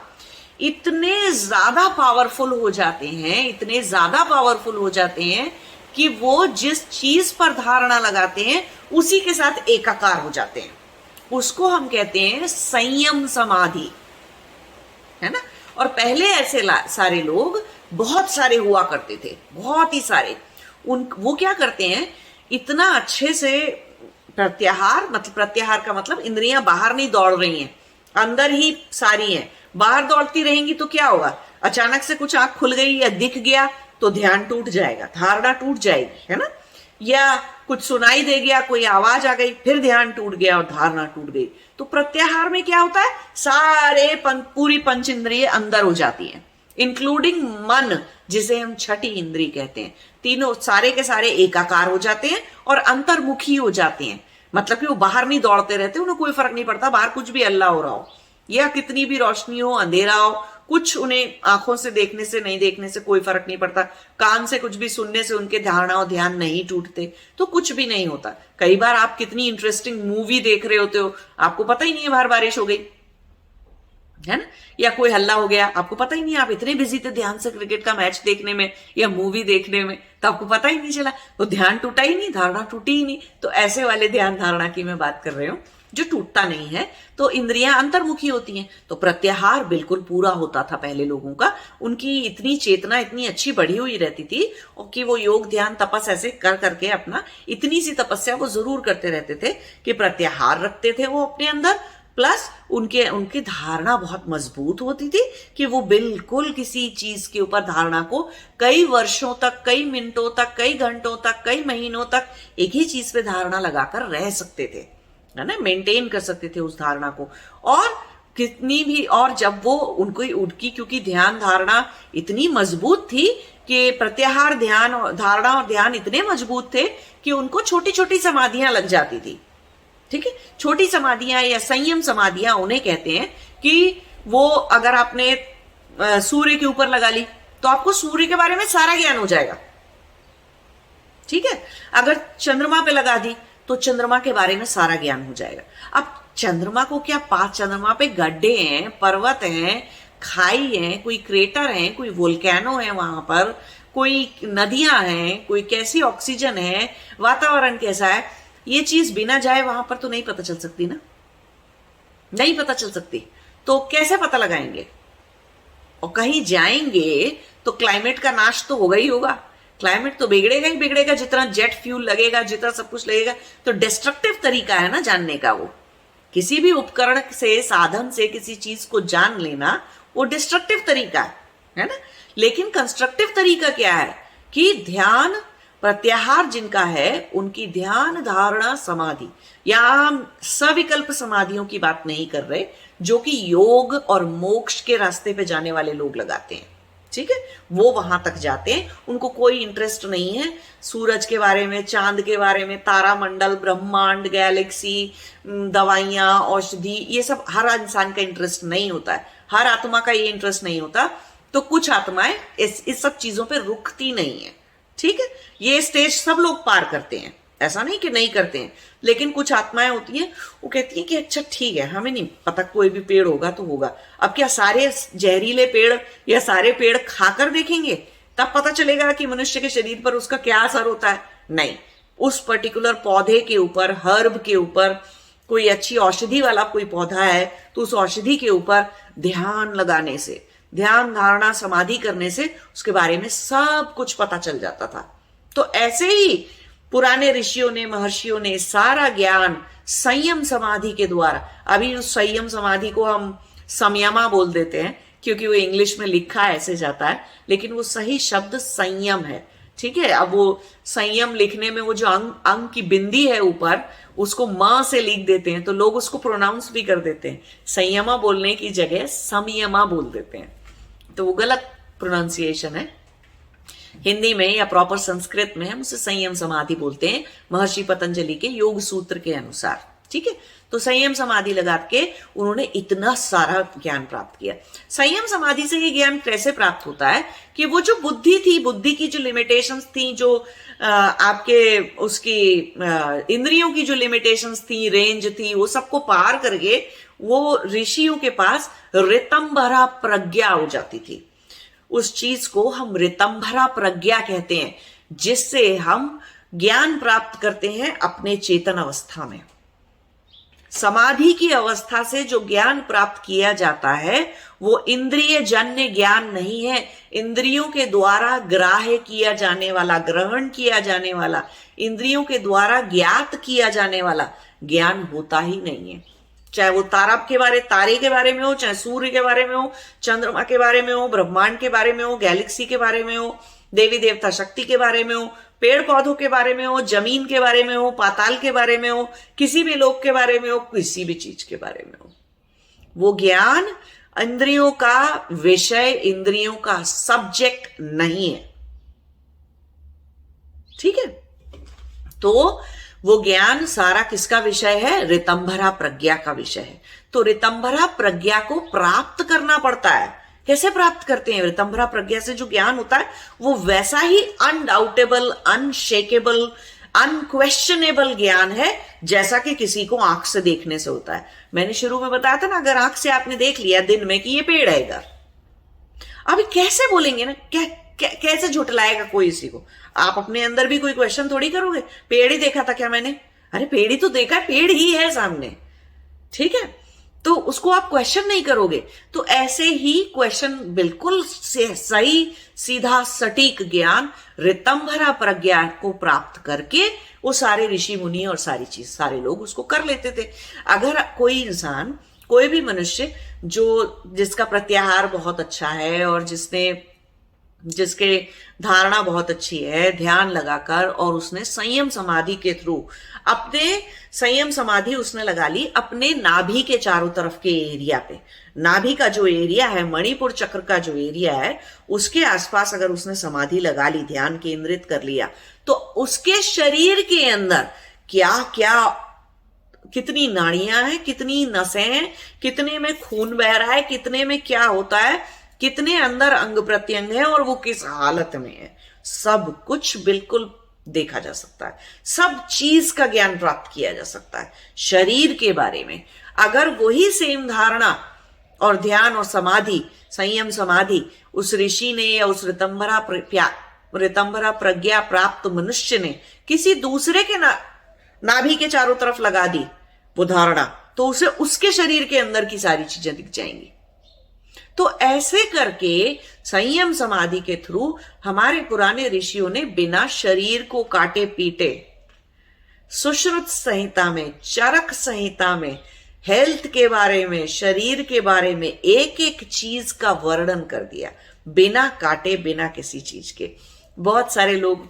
इतने ज्यादा पावरफुल हो जाते हैं, इतने ज्यादा पावरफुल हो जाते हैं कि वो जिस चीज पर धारणा लगाते हैं उसी के साथ एकाकार हो जाते हैं, उसको हम कहते हैं संयम समाधि, है ना। और पहले ऐसे सारे लोग बहुत सारे हुआ करते थे, बहुत ही सारे। वो क्या करते हैं, इतना अच्छे से प्रत्याहार का मतलब इंद्रियां बाहर नहीं दौड़ रही हैं, अंदर ही सारी हैं। बाहर दौड़ती रहेंगी तो क्या होगा, अचानक से कुछ आंख खुल गई या दिख गया तो ध्यान टूट जाएगा, धारणा टूट जाएगी, है ना। या कुछ सुनाई दे गया, कोई आवाज आ गई, फिर ध्यान टूट गया और धारणा टूट गई। तो प्रत्याहार में क्या होता है, सारे पूरी पंच इंद्रिय अंदर हो जाती हैं, इंक्लूडिंग मन, जिसे हम छठी इंद्रिय कहते हैं। तीनों सारे के सारे एकाकार हो जाते हैं और अंतर्मुखी हो जाते हैं। मतलब कि वो बाहर नहीं दौड़ते रहते, उन्हें कोई फर्क नहीं पड़ता बाहर कुछ भी अल्लाह हो रहा हो या कितनी भी रोशनी हो, अंधेरा हो, कुछ उन्हें आंखों से देखने से नहीं देखने से कोई फर्क नहीं पड़ता, कान से कुछ भी सुनने से उनके धारणा और ध्यान नहीं टूटते, तो कुछ भी नहीं होता। कई बार आप कितनी इंटरेस्टिंग मूवी देख रहे होते हो, आपको पता ही नहीं है बाहर बारिश हो गई, है ना, या कोई हल्ला हो गया, आपको पता ही नहीं, आप इतने बिजी थे ध्यान से क्रिकेट का मैच देखने में या मूवी देखने में, तो आपको पता ही नहीं चला, तो ध्यान टूटा ही नहीं, धारणा टूटी ही नहीं। तो ऐसे वाले ध्यान धारणा की मैं बात कर रही हूं जो टूटता नहीं है, तो इंद्रियां अंतर्मुखी होती हैं। तो प्रत्याहार बिल्कुल पूरा होता था पहले लोगों का, उनकी इतनी चेतना इतनी अच्छी बढ़ी हुई रहती थी और कि वो योग ध्यान तपस ऐसे कर करके अपना इतनी सी तपस्या वो जरूर करते रहते थे कि प्रत्याहार रखते थे वो अपने अंदर, प्लस उनकी धारणा बहुत मजबूत होती थी कि वो बिल्कुल किसी चीज के ऊपर धारणा को कई वर्षों तक, कई मिनटों तक, कई घंटों तक, कई महीनों तक एक ही चीज पे धारणा लगाकर रह सकते थे, है ना, मेंटेन कर सकते थे उस धारणा को। और कितनी भी, और जब वो उनकी क्योंकि ध्यान धारणा इतनी मजबूत थी कि प्रत्याहार ध्यान और धारणा और ध्यान इतने मजबूत थे कि उनको छोटी छोटी समाधियां लग जाती थी। ठीक है, छोटी समाधियां या संयम समाधियां उन्हें कहते हैं कि वो अगर आपने सूर्य के ऊपर लगा ली तो आपको सूर्य के बारे में सारा ज्ञान हो जाएगा। ठीक है, अगर चंद्रमा पे लगा दी तो चंद्रमा के बारे में सारा ज्ञान हो जाएगा। अब चंद्रमा को क्या, 5 चंद्रमा पे गड्ढे हैं, पर्वत हैं, खाई हैं, कोई क्रेटर हैं, कोई वोल्केनो है, वहां पर कोई नदियां हैं, कोई कैसी ऑक्सीजन है, वातावरण कैसा है, ये चीज बिना जाए वहां पर तो नहीं पता चल सकती ना, नहीं पता चल सकती। तो कैसे पता लगाएंगे, और कहीं जाएंगे तो क्लाइमेट का नाश तो होगा ही होगा, क्लाइमेट तो बिगड़ेगा ही बिगड़ेगा, जितना जेट फ्यूल लगेगा, जितना सब कुछ लगेगा। तो डिस्ट्रक्टिव तरीका है ना जानने का। वो किसी भी उपकरण से, साधन से किसी चीज को जान लेना, वो डिस्ट्रक्टिव तरीका है ना। लेकिन कंस्ट्रक्टिव तरीका क्या है कि ध्यान प्रत्याहार जिनका है, उनकी ध्यान धारणा समाधि, या हम सविकल्प समाधियों की बात नहीं कर रहे, जो कि योग और मोक्ष के रास्ते पे जाने वाले लोग लगाते हैं, ठीक है। वो वहां तक जाते हैं, उनको कोई इंटरेस्ट नहीं है सूरज के बारे में, चांद के बारे में, तारामंडल, ब्रह्मांड, गैलेक्सी, दवाइयां, औषधि, ये सब हर इंसान का इंटरेस्ट नहीं होता है, हर आत्मा का ये इंटरेस्ट नहीं होता। तो कुछ आत्माएं इस सब चीजों पे रुकती नहीं है, ठीक है। ये स्टेज सब लोग पार करते हैं, ऐसा नहीं कि नहीं करते हैं, लेकिन कुछ आत्माएं होती हैं, वो कहती हैं कि अच्छा ठीक है, हमें नहीं पता, कोई भी पेड़ होगा तो होगा। अब क्या सारे जहरीले पेड़ या सारे पेड़ खाकर देखेंगे तब पता चलेगा कि मनुष्य के शरीर पर उसका क्या असर होता है? नहीं, उस पर्टिकुलर पौधे के ऊपर, हर्ब के ऊपर, कोई अच्छी औषधि वाला कोई पौधा है तो उस औषधि के ऊपर ध्यान लगाने से, ध्यान धारणा समाधि करने से उसके बारे में सब कुछ पता चल जाता था। तो ऐसे ही पुराने ऋषियों ने, महर्षियों ने सारा ज्ञान संयम समाधि के द्वारा, अभी उस संयम समाधि को हम संयमा बोल देते हैं क्योंकि वो इंग्लिश में लिखा ऐसे जाता है, लेकिन वो सही शब्द संयम है, ठीक है। अब वो संयम लिखने में वो जो अंग की बिंदी है ऊपर, उसको म से लिख देते हैं तो लोग उसको प्रोनाउंस भी कर देते हैं, संयमा बोलने की जगह संयमा बोल देते हैं, तो वो गलत प्रोनाउंसिएशन है। हिंदी में या प्रॉपर संस्कृत में हम उसे संयम समाधि बोलते हैं, महर्षि पतंजलि के योग सूत्र के अनुसार, ठीक है। तो संयम समाधि लगा के उन्होंने इतना सारा ज्ञान प्राप्त किया। संयम समाधि से ये ज्ञान कैसे प्राप्त होता है कि वो जो बुद्धि थी, बुद्धि की जो लिमिटेशंस थी, जो आपके उसकी इंद्रियों की जो लिमिटेशंस थी, रेंज थी, वो सबको पार करके वो ऋषियों के पास ऋतंभरा प्रज्ञा हो जाती थी। उस चीज को हम ऋतंभरा प्रज्ञा कहते हैं, जिससे हम ज्ञान प्राप्त करते हैं अपने चेतन अवस्था में। समाधि की अवस्था से जो ज्ञान प्राप्त किया जाता है वो इंद्रिय जन्य ज्ञान नहीं है, इंद्रियों के द्वारा ग्राह्य किया जाने वाला, ग्रहण किया जाने वाला, इंद्रियों के द्वारा ज्ञात किया जाने वाला ज्ञान होता ही नहीं है। चाहे वो तारे के बारे में हो, चाहे सूर्य के बारे में हो, चंद्रमा के बारे में हो, ब्रह्मांड के बारे में हो, गैलेक्सी के बारे में हो, देवी देवता शक्ति के बारे में हो, पेड़ पौधों के बारे में हो, जमीन के बारे में हो, पाताल के बारे में हो, किसी भी लोक के बारे में हो, किसी भी चीज के बारे में हो, वो ज्ञान इंद्रियों का विषय, इंद्रियों का सब्जेक्ट नहीं है, ठीक है। तो वो ज्ञान सारा किसका विषय है? ऋतंभरा प्रज्ञा का विषय है। तो ऋतंभरा प्रज्ञा को प्राप्त करना पड़ता है। कैसे प्राप्त करते हैं? ऋतंभरा प्रज्ञा से जो ज्ञान होता है वो वैसा ही अनडाउटेबल, अनशेकेबल, अनक्वेश्चनेबल ज्ञान है जैसा कि किसी को आंख से देखने से होता है। मैंने शुरू में बताया था ना, अगर आंख से आपने देख लिया दिन में कि ये पेड़ है इधर, अभी कैसे बोलेंगे ना, कैसे झुटलाएगा कोई इसी को? आप अपने अंदर भी कोई क्वेश्चन थोड़ी करोगे, पेड़ ही देखा था क्या मैंने? अरे पेड़ ही तो देखा है, पेड़ ही है सामने, ठीक है। तो उसको आप क्वेश्चन नहीं करोगे। तो ऐसे ही क्वेश्चन बिल्कुल सही, सीधा, सटीक ज्ञान ऋतंभरा प्रज्ञा को प्राप्त करके वो सारे ऋषि मुनि और सारी चीज, सारे लोग उसको कर लेते थे। अगर कोई इंसान, कोई भी मनुष्य जिसका प्रत्याहार बहुत अच्छा है और जिसके धारणा बहुत अच्छी है, ध्यान लगाकर, और उसने संयम समाधि के थ्रू अपने संयम समाधि उसने लगा ली अपने नाभि के चारों तरफ के एरिया पे। नाभि का जो एरिया है, मणिपुर चक्र का जो एरिया है, उसके आसपास अगर उसने समाधि लगा ली, ध्यान केंद्रित कर लिया, तो उसके शरीर के अंदर क्या क्या, कितनी नाड़ियां हैं, कितनी नसें हैं, कितने में खून बह रहा है, कितने में क्या होता है, कितने अंदर अंग प्रत्यंग है और वो किस हालत में है, सब कुछ बिल्कुल देखा जा सकता है। सब चीज का ज्ञान प्राप्त किया जा सकता है शरीर के बारे में। अगर वही सेम धारणा और ध्यान और समाधि, संयम समाधि उस ऋषि ने या उस ऋतंभरा प्रज्ञा प्राप्त मनुष्य ने किसी दूसरे के नाभि के चारों तरफ लगा दी वो धारणा, तो उसे उसके शरीर के अंदर की सारी चीजें दिख जाएंगी। तो ऐसे करके संयम समाधि के थ्रू हमारे पुराने ऋषियों ने बिना शरीर को काटे पीटे सुश्रुत संहिता में, चरक संहिता में, हेल्थ के बारे में, शरीर के बारे में एक एक चीज का वर्णन कर दिया, बिना काटे, बिना किसी चीज के। बहुत सारे लोग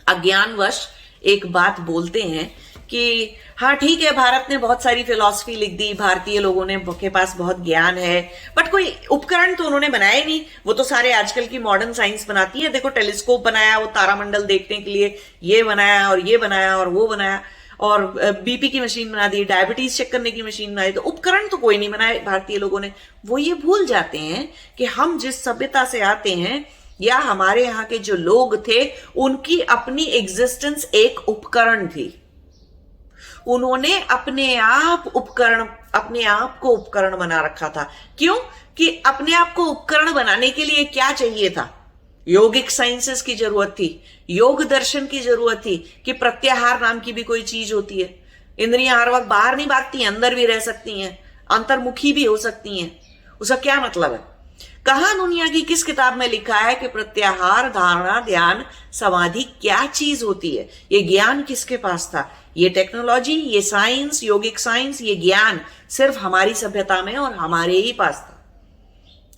अज्ञानवश एक बात बोलते हैं कि हाँ ठीक है, भारत ने बहुत सारी फिलॉसफी लिख दी, भारतीय लोगों ने के पास बहुत ज्ञान है, बट कोई उपकरण तो उन्होंने बनाया नहीं। वो तो सारे आजकल की मॉडर्न साइंस बनाती है। देखो टेलीस्कोप बनाया, वो तारामंडल देखने के लिए, ये बनाया और ये बनाया और वो बनाया, और बीपी की मशीन बना दी, डायबिटीज चेक करने की मशीन बनाई। तो उपकरण तो कोई नहीं बनाए भारतीय लोगों ने। वो ये भूल जाते हैं कि हम जिस सभ्यता से आते हैं या हमारे यहाँ के जो लोग थे, उनकी अपनी एग्जिस्टेंस एक उपकरण थी। उन्होंने अपने आप को उपकरण बना रखा था। क्यों? कि अपने आप को उपकरण बनाने के लिए क्या चाहिए था? योगिक साइंसेस की जरूरत थी, योग दर्शन की जरूरत थी कि प्रत्याहार नाम की भी कोई चीज होती है। इंद्रियां हर वक्त बाहर नहीं भागती हैं, अंदर भी रह सकती हैं, अंतर्मुखी भी हो सकती हैं। उसका क्या मतलब है? कहां दुनिया की किस किताब में लिखा है कि प्रत्याहार, धारणा, ध्यान, समाधि क्या चीज होती है? ये ज्ञान किसके पास था? ये टेक्नोलॉजी, ये साइंस, योगिक साइंस, ये ज्ञान सिर्फ हमारी सभ्यता में और हमारे ही पास था।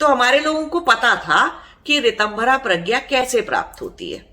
तो हमारे लोगों को पता था कि ऋतंभरा प्रज्ञा कैसे प्राप्त होती है।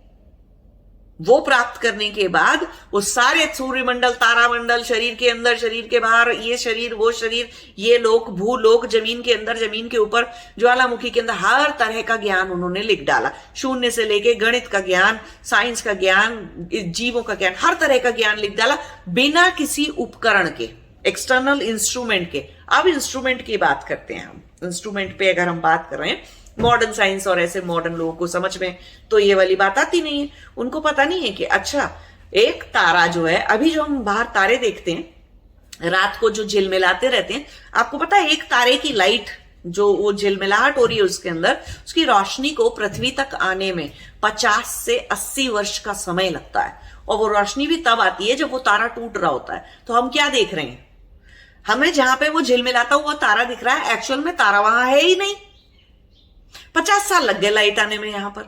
वो प्राप्त करने के बाद वो सारे सूर्यमंडल, तारामंडल, शरीर के अंदर, शरीर के बाहर, ये शरीर, वो शरीर, ये लोक, भूलोक, जमीन के अंदर, जमीन के ऊपर, ज्वालामुखी के अंदर, हर तरह का ज्ञान उन्होंने लिख डाला। शून्य से लेके गणित का ज्ञान, साइंस का ज्ञान, जीवों का ज्ञान, हर तरह का ज्ञान लिख डाला बिना किसी उपकरण के, एक्सटर्नल इंस्ट्रूमेंट के। अब इंस्ट्रूमेंट की बात करते हैं हम। इंस्ट्रूमेंट पे अगर हम बात कर रहे हैं, मॉडर्न साइंस और ऐसे मॉडर्न लोगों को समझ में तो ये वाली बात आती नहीं है। उनको पता नहीं है कि अच्छा, एक तारा जो है, अभी जो हम बाहर तारे देखते हैं रात को जो झिलमिलाते रहते हैं, आपको पता है एक तारे की लाइट जो वो झिलमिलाहट हो रही है उसके अंदर, उसकी रोशनी को पृथ्वी तक आने में 50 से 80 वर्ष का समय लगता है। और वो रोशनी भी तब आती है जब वो तारा टूट रहा होता है। तो हम क्या देख रहे हैं? हमें जहां पे वो झिलमिलाता हुआ तारा दिख रहा है, एक्चुअल में तारा वहां है ही नहीं। 50 साल लग गए लाइट आने में। यहां पर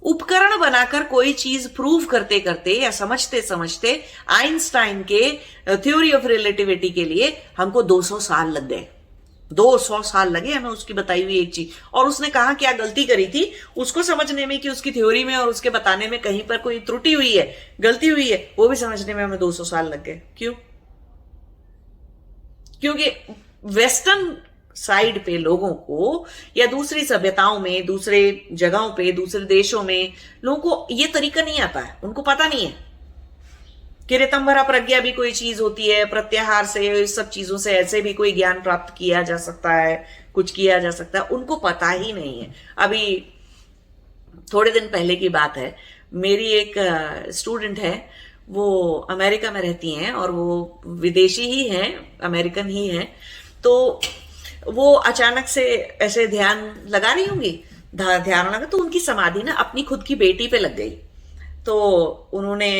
उपकरण बनाकर कोई चीज प्रूव करते करते या समझते समझते आइंस्टाइन के थ्योरी ऑफ रिलेटिविटी के लिए हमको 200 साल लग गए। 200 साल लगे हमें उसकी बताई हुई एक चीज। और उसने कहा क्या गलती करी थी उसको समझने में, कि उसकी थ्योरी में और उसके बताने में कहीं पर कोई त्रुटि हुई है, गलती हुई है, वो भी समझने में हमें 200 साल लग गए। क्यों? क्योंकि वेस्टर्न साइड पे लोगों को या दूसरी सभ्यताओं में, दूसरे जगहों पे, दूसरे देशों में लोगों को ये तरीका नहीं आता है। उनको पता नहीं है कि ऋतंभरा प्रज्ञा भी कोई चीज होती है, प्रत्याहार से, इस सब चीजों से ऐसे भी कोई ज्ञान प्राप्त किया जा सकता है, कुछ किया जा सकता है। उनको पता ही नहीं है। अभी थोड़े दिन पहले की बात है, मेरी एक स्टूडेंट है, वो अमेरिका में रहती हैं और वो विदेशी ही हैं, अमेरिकन ही हैं। तो वो अचानक से ऐसे ध्यान लगा रही होंगी, ध्यान लगा तो उनकी समाधि ना अपनी खुद की बेटी पे लग गई। तो उन्होंने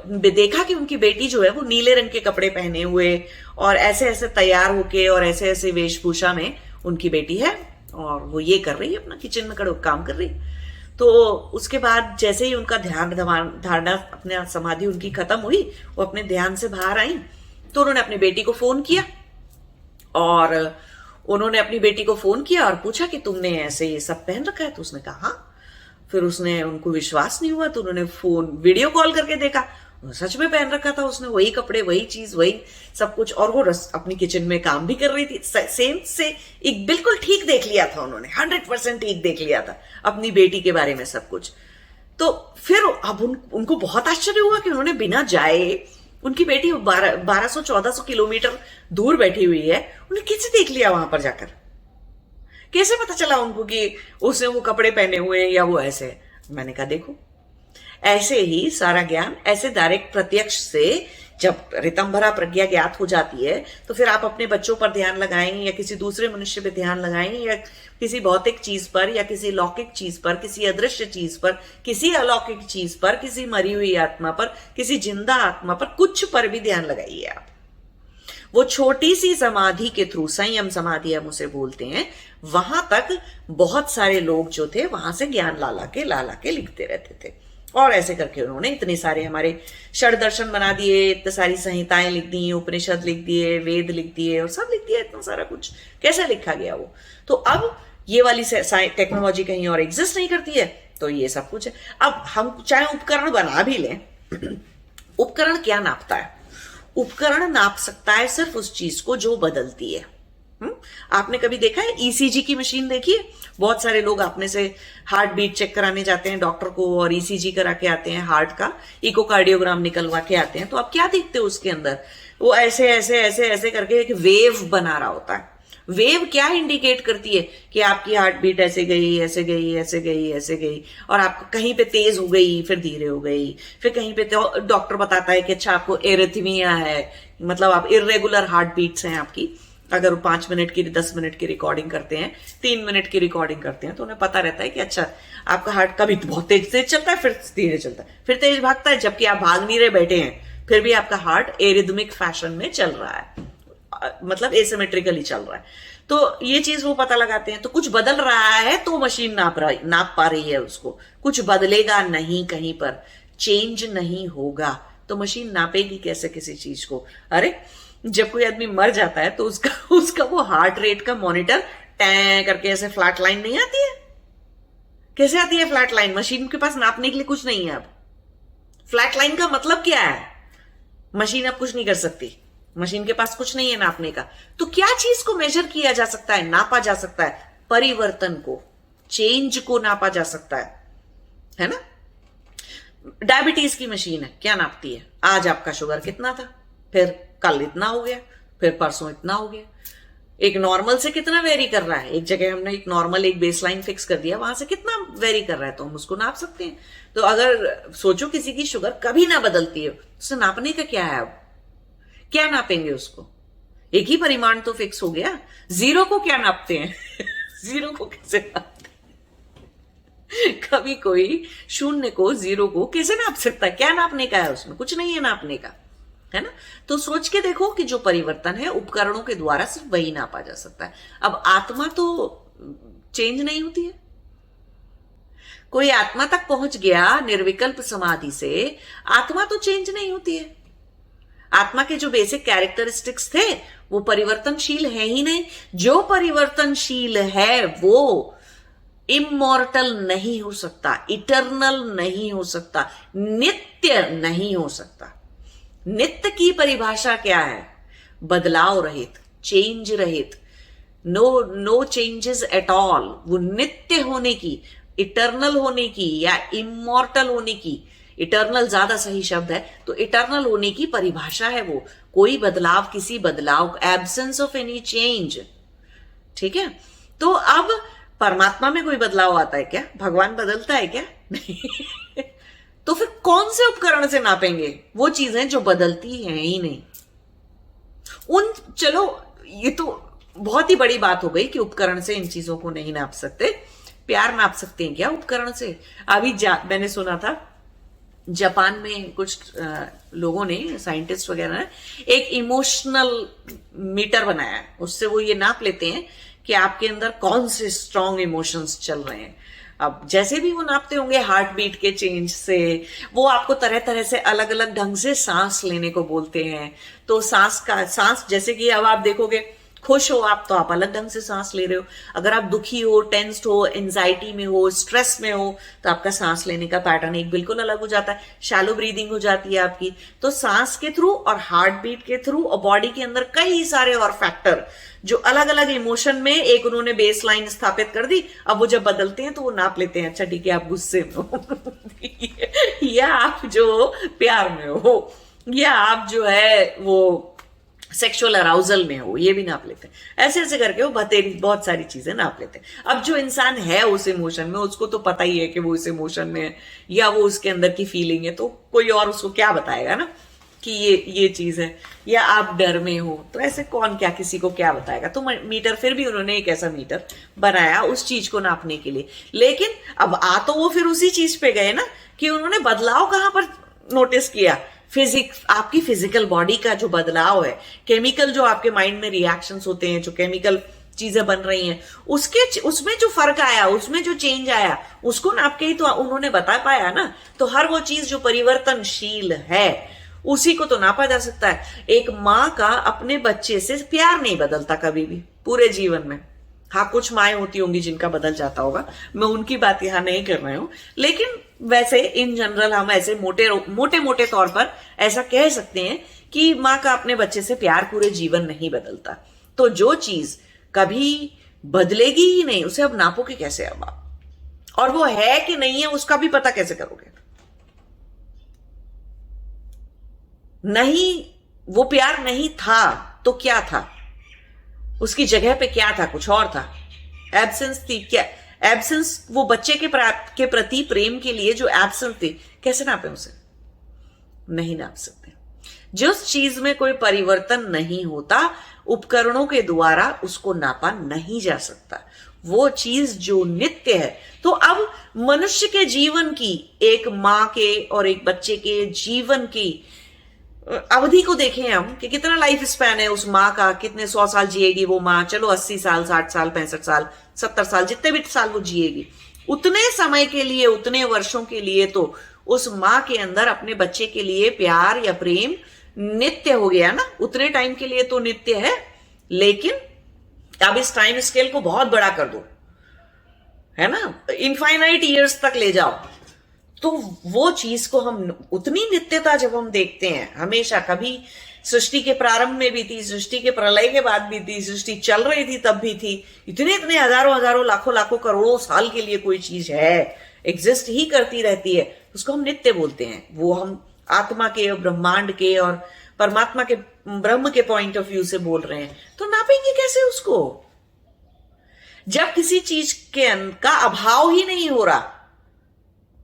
देखा कि उनकी बेटी जो है वो नीले रंग के कपड़े पहने हुए और ऐसे ऐसे तैयार होके और ऐसे ऐसे वेशभूषा में उनकी बेटी है और वो ये कर रही है, अपना किचन में खड़े काम कर रही। तो उसके बाद जैसे ही उनका ध्यान धारणा, अपने समाधि उनकी खत्म हुई, वो अपने ध्यान से बाहर आई, तो उन्होंने अपनी बेटी को फोन किया और उन्होंने अपनी बेटी को फोन किया और पूछा कि तुमने ऐसे ये सब पहन रखा है? तो उसने कहा हाँ। फिर उसने, उनको विश्वास नहीं हुआ तो उन्होंने फोन वीडियो कॉल करके देखा, सच में पहन रखा था उसने, वही कपड़े, वही चीज, वही सब कुछ। और वो अपनी किचन में काम भी कर रही थी। सेम से एक बिल्कुल ठीक देख लिया था उन्होंने, 100% ठीक देख लिया था अपनी बेटी के बारे में सब कुछ। तो फिर अब उनको बहुत आश्चर्य हुआ कि उन्होंने बिना जाए, उनकी बेटी 1200-1400 किलोमीटर दूर बैठी हुई है, उन्हें कैसे देख लिया वहां पर जाकर? कैसे पता चला उनको कि उसने वो कपड़े पहने हुए हैं या वो ऐसे? मैंने कहा देखो, ऐसे ही सारा ज्ञान, ऐसे डायरेक्ट प्रत्यक्ष से जब ऋतंभरा प्रज्ञा ज्ञात हो जाती है तो फिर आप अपने बच्चों पर ध्यान लगाएं या किसी दूसरे मनुष्य पर ध्यान लगाएं या किसी भौतिक चीज पर या किसी लौकिक चीज पर, किसी अदृश्य चीज पर, किसी अलौकिक चीज पर, किसी मरी हुई आत्मा पर, किसी जिंदा आत्मा पर, कुछ पर भी ध्यान लगाइए आप। वो छोटी सी समाधि के थ्रू, संयम समाधि हम उसे बोलते हैं, वहां तक बहुत सारे लोग जो थे वहां से ज्ञान ला ला के लिखते रहते थे। और ऐसे करके उन्होंने इतने सारे हमारे षड दर्शन बना दिए, इतनी सारी संहिताएं लिख दी, उपनिषद लिख दिए, वेद लिख दिए, और सब लिख दिया, इतना सारा कुछ कैसे लिखा गया वो। तो अब ये वाली टेक्नोलॉजी कहीं और एग्जिस्ट नहीं करती है, तो ये सब कुछ है। अब हम चाहे उपकरण बना भी लें, उपकरण क्या नापता है? उपकरण नाप सकता है सिर्फ उस चीज को जो बदलती है। आपने कभी देखा है ईसीजी की मशीन देखी है? बहुत सारे लोग अपने से हार्ट बीट चेक कराने जाते हैं डॉक्टर को, और ईसीजी करा के आते हैं, हार्ट का इकोकार्डियोग्राम निकलवा के आते हैं। तो आप क्या देखते हो उसके अंदर? वो ऐसे ऐसे ऐसे ऐसे करके एक वेव बना रहा होता है। वेव क्या इंडिकेट करती है? कि आपकी हार्ट बीट ऐसे गई, ऐसे गई, ऐसे गई, ऐसे गई, और आप कहीं पे तेज हो गई, फिर धीरे हो गई, फिर कहीं पे डॉक्टर बताता है कि अच्छा आपको एरिथमिया है, मतलब आप इर्रेगुलर हार्ट बीट्स हैं आपकी। अगर वो 5 मिनट की 10 मिनट की रिकॉर्डिंग करते हैं, 3 मिनट की रिकॉर्डिंग करते हैं, तो उन्हें पता रहता है कि अच्छा आपका हार्ट कभी बहुत तेज तेज चलता है, फिर धीरे चलता है, फिर तेज भागता है, जबकि आप भाग नहीं रहे, बैठे हैं, फिर भी आपका हार्ट एरिदमिक फैशन में चल रहा है, मतलब एसिमेट्रिकली चल रहा है। तो ये चीज वो पता लगाते हैं। तो कुछ बदल रहा है तो मशीन नाप पा रही है उसको। कुछ बदलेगा नहीं, कहीं पर चेंज नहीं होगा तो मशीन नापेगी कैसे किसी चीज को? अरे जब कोई आदमी मर जाता है तो उसका वो हार्ट रेट का मॉनिटर टैं करके ऐसे फ्लैट लाइन नहीं आती है? कैसे आती है फ्लैट लाइन? मशीन के पास नापने के लिए कुछ नहीं है। अब फ्लैट लाइन का मतलब क्या है? मशीन अब कुछ नहीं कर सकती, मशीन के पास कुछ नहीं है नापने का। तो क्या चीज को मेजर किया जा सकता है, नापा जा सकता है? परिवर्तन को, चेंज को नापा जा सकता है ना? डायबिटीज की मशीन है, क्या नापती है? आज आपका शुगर कितना था, फिर कल इतना हो गया, फिर परसों इतना हो गया। एक नॉर्मल से कितना वेरी कर रहा है? एक जगह हमने एक नॉर्मल, एक बेसलाइन फिक्स कर दिया, वहां से कितना वेरी कर रहा है तो हम उसको नाप सकते हैं। तो अगर सोचो किसी की शुगर कभी ना बदलती है, उसे नापने का क्या है? अब क्या नापेंगे उसको? एक ही परिमाण तो फिक्स हो गया। जीरो को क्या नापते हैं? जीरो को कैसे नापते हैं? कभी कोई शून्य को, जीरो को कैसे नाप सकता है? क्या नापने का है उसमें? कुछ नहीं है नापने का, है ना? तो सोच के देखो कि जो परिवर्तन है उपकरणों के द्वारा सिर्फ वही नापा जा सकता है। अब आत्मा तो चेंज नहीं होती है। कोई आत्मा तक पहुंच गया निर्विकल्प समाधि से, आत्मा तो चेंज नहीं होती है। आत्मा के जो बेसिक कैरेक्टरिस्टिक्स थे वो परिवर्तनशील है ही नहीं। जो परिवर्तनशील है वो इमॉर्टल नहीं हो सकता, इटर्नल नहीं हो सकता, नित्य नहीं हो सकता। नित्य की परिभाषा क्या है? बदलाव रहित, चेंज रहित, नो चेंजेस एट ऑल। वो नित्य होने की, इटर्नल होने की या इमॉर्टल होने की, इटर्नल ज्यादा सही शब्द है, तो इटर्नल होने की परिभाषा है वो। कोई बदलाव, किसी बदलाव, एब्सेंस ऑफ एनी चेंज। ठीक है? तो अब परमात्मा में कोई बदलाव आता है क्या? भगवान बदलता है क्या? नहीं। तो फिर कौन से उपकरण से नापेंगे वो चीजें जो बदलती हैं ही नहीं? चलो ये तो बहुत ही बड़ी बात हो गई कि उपकरण से इन चीजों को नहीं नाप सकते। प्यार नाप सकते हैं क्या उपकरण से? अभी मैंने सुना था जापान में कुछ लोगों ने, साइंटिस्ट वगैरह ने, एक इमोशनल मीटर बनाया है। उससे वो ये नाप लेते हैं कि आपके अंदर कौन से स्ट्रॉन्ग इमोशंस चल रहे हैं। अब जैसे भी वो नापते होंगे हार्ट बीट के चेंज से, वो आपको तरह तरह से अलग अलग ढंग से सांस लेने को बोलते हैं। तो सांस जैसे कि अब आप देखोगे, खुश हो आप तो आप अलग ढंग से सांस ले रहे हो, अगर आप दुखी हो, टेंस्ड हो, एंजाइटी में हो, स्ट्रेस में हो, तो आपका सांस लेने का पैटर्न एक बिल्कुल अलग हो जाता है, शैलो ब्रीदिंग हो जाती है आपकी। तो सांस के थ्रू और हार्ट बीट के थ्रू और बॉडी के अंदर कई सारे और फैक्टर जो अलग अलग इमोशन में एक उन्होंने बेस लाइन स्थापित कर दी। अब वो जब बदलते हैं तो वो नाप लेते हैं, अच्छा ठीक है आप गुस्से में हो या आप जो प्यार में हो, या आप जो है वो सेक्सुअल अराउजल में हो, ये भी नाप लेते हैं। ऐसे ऐसे करके वो बहुत सारी चीजें नाप लेते हैं। अब जो इंसान है उस इमोशन में, उसको तो पता ही है कि वो उस इमोशन में है या वो उसके अंदर की फीलिंग है, तो कोई और उसको क्या बताएगा ना कि ये चीज है। या आप डर में हो तो ऐसे कौन क्या किसी को क्या बताएगा? तो मीटर, फिर भी उन्होंने एक ऐसा मीटर बनाया उस चीज को नापने के लिए। लेकिन अब तो वो फिर उसी चीज पे गए ना कि उन्होंने बदलाव कहां पर नोटिस किया आपकी फिजिकल बॉडी का जो बदलाव है, केमिकल जो आपके माइंड में रिएक्शंस होते हैं, जो केमिकल चीजें बन रही हैं, उसमें जो फर्क आया, उसमें जो चेंज आया, उसको नाप के ही तो उन्होंने बता पाया ना। तो हर वो चीज जो परिवर्तनशील है उसी को तो नापा जा सकता है। एक माँ का अपने बच्चे से प्यार नहीं बदलता कभी भी पूरे जीवन में। हाँ, कुछ माएँ होती होंगी जिनका बदल जाता होगा, मैं उनकी बात यहां नहीं कर रही हूं, लेकिन वैसे इन जनरल हम ऐसे मोटे मोटे तौर पर ऐसा कह सकते हैं कि माँ का अपने बच्चे से प्यार पूरे जीवन नहीं बदलता। तो जो चीज कभी बदलेगी ही नहीं, उसे अब नापोगे कैसे अब आप? और वो है कि नहीं है उसका भी पता कैसे करोगे? नहीं, वो प्यार नहीं था तो क्या था? उसकी जगह पे क्या था? कुछ और था। एब्सेंस थी क्या? एब्सेंस, वो बच्चे के प्रति प्रेम के लिए जो एब्सेंस थी, कैसे नापे उसे? नहीं नाप सकते। जिस चीज में कोई परिवर्तन नहीं होता, उपकरणों के द्वारा उसको नापा नहीं जा सकता। वो चीज जो नित्य है। तो अब मनुष्य के जीवन की, एक मां के और एक बच्चे के जीवन की अवधि को देखें हम कि कितना लाइफ स्पैन है उस माँ का, कितने 100 साल जिएगी वो माँ। चलो 80 साल, 60 साल, 65 साल, 70 साल, जितने भी साल वो जिएगी, उतने समय के लिए, उतने वर्षों के लिए तो उस माँ के अंदर अपने बच्चे के लिए प्यार या प्रेम नित्य हो गया ना। उतने टाइम के लिए तो नित्य है, लेकिन अब इस टाइम स्केल को बहुत बड़ा कर दो, है ना, इनफाइनाइट ईयर्स तक ले जाओ, तो वो चीज को हम उतनी नित्यता जब हम देखते हैं, हमेशा, कभी सृष्टि के प्रारंभ में भी थी, सृष्टि के प्रलय के बाद भी थी, सृष्टि चल रही थी तब भी थी, इतने इतने हजारों हजारों लाखों लाखों करोड़ों साल के लिए कोई चीज है, एग्जिस्ट ही करती रहती है, उसको हम नित्य बोलते हैं। वो हम आत्मा के और ब्रह्मांड के और परमात्मा के, ब्रह्म के पॉइंट ऑफ व्यू से बोल रहे हैं। तो नापेंगे कैसे उसको जब किसी चीज का अभाव ही नहीं हो रहा,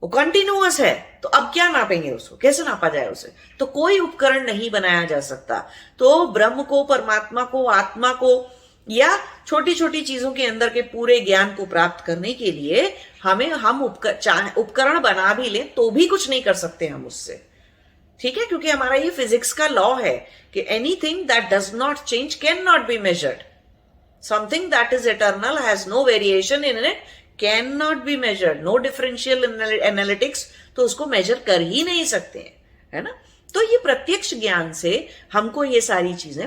वो कंटिन्यूअस है? तो अब क्या नापेंगे उसको? कैसे नापा जाए उसे? तो कोई उपकरण नहीं बनाया जा सकता। तो ब्रह्म को, परमात्मा को, आत्मा को या छोटी छोटी चीजों के अंदर के पूरे ज्ञान को प्राप्त करने के लिए हम उपकरण बना भी लें तो भी कुछ नहीं कर सकते हम उससे। ठीक है, क्योंकि हमारा ये फिजिक्स का लॉ है कि anything that does not change can not be measured, something that is eternal has no variation in it can not be measured, no differential analytics, तो उसको मेजर कर ही नहीं सकते हैं, है ना। तो ये प्रत्यक्ष ज्ञान से हमको ये सारी चीजें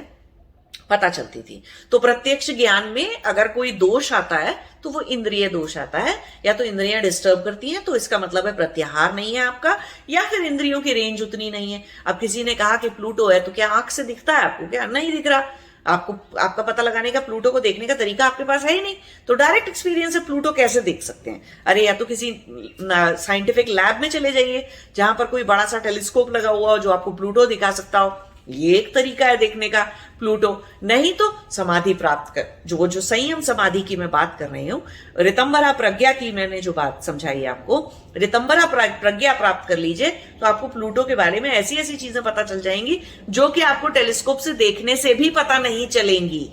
पता चलती थी। तो प्रत्यक्ष ज्ञान में अगर कोई दोष आता है तो वो इंद्रिय दोष आता है, या तो इंद्रियां डिस्टर्ब करती हैं, तो इसका मतलब है प्रत्याहार नहीं है आपका, या फिर इंद्रियों की रेंज उतनी नहीं है। अब किसी ने कहा कि प्लूटो है, तो क्या आंख से दिखता है आपको? क्या नहीं दिख रहा आपको? आपका पता लगाने का, प्लूटो को देखने का तरीका आपके पास है ही नहीं, तो डायरेक्ट एक्सपीरियंस से प्लूटो कैसे देख सकते हैं? अरे या तो किसी साइंटिफिक लैब में चले जाइए जहां पर कोई बड़ा सा टेलीस्कोप लगा हुआ हो जो आपको प्लूटो दिखा सकता हो, ये एक तरीका है देखने का प्लूटो। नहीं तो समाधि प्राप्त कर, जो संयम समाधि की मैं बात कर रही हूं, ऋतंबरा प्रज्ञा की मैंने जो बात समझाई आपको, ऋतंबरा प्रज्ञा प्राप्त कर लीजिए तो आपको प्लूटो के बारे में ऐसी ऐसी चीजें पता चल जाएंगी जो कि आपको टेलीस्कोप से देखने से भी पता नहीं चलेंगी,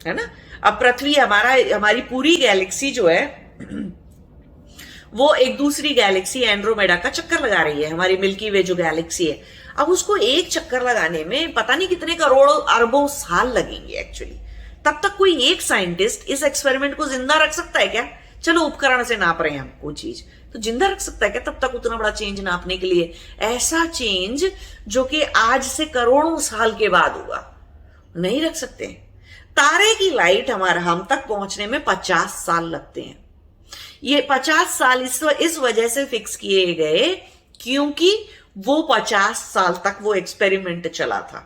है ना। अब पृथ्वी, हमारी पूरी गैलेक्सी जो है वो एक दूसरी गैलेक्सी एंड्रोमेडा का चक्कर लगा रही है, हमारी मिल्की वे जो गैलेक्सी है। अब उसको एक चक्कर लगाने में पता नहीं कितने करोड़ों अरबों साल लगेंगे एक्चुअली। तब तक कोई एक साइंटिस्ट इस एक्सपेरिमेंट को जिंदा रख सकता है क्या? चलो उपकरण से नाप रहे हैं हम कोई चीज, तो जिंदा रख सकता है क्या तब तक उतना बड़ा चेंज नापने के लिए? ऐसा चेंज जो कि आज से करोड़ों साल के बाद हुआ, नहीं रख सकते। तारे की लाइट हम तक पहुंचने में 50 साल लगते हैं। ये 50 साल इस वजह से फिक्स किए गए क्योंकि वो 50 साल तक वो एक्सपेरिमेंट चला था,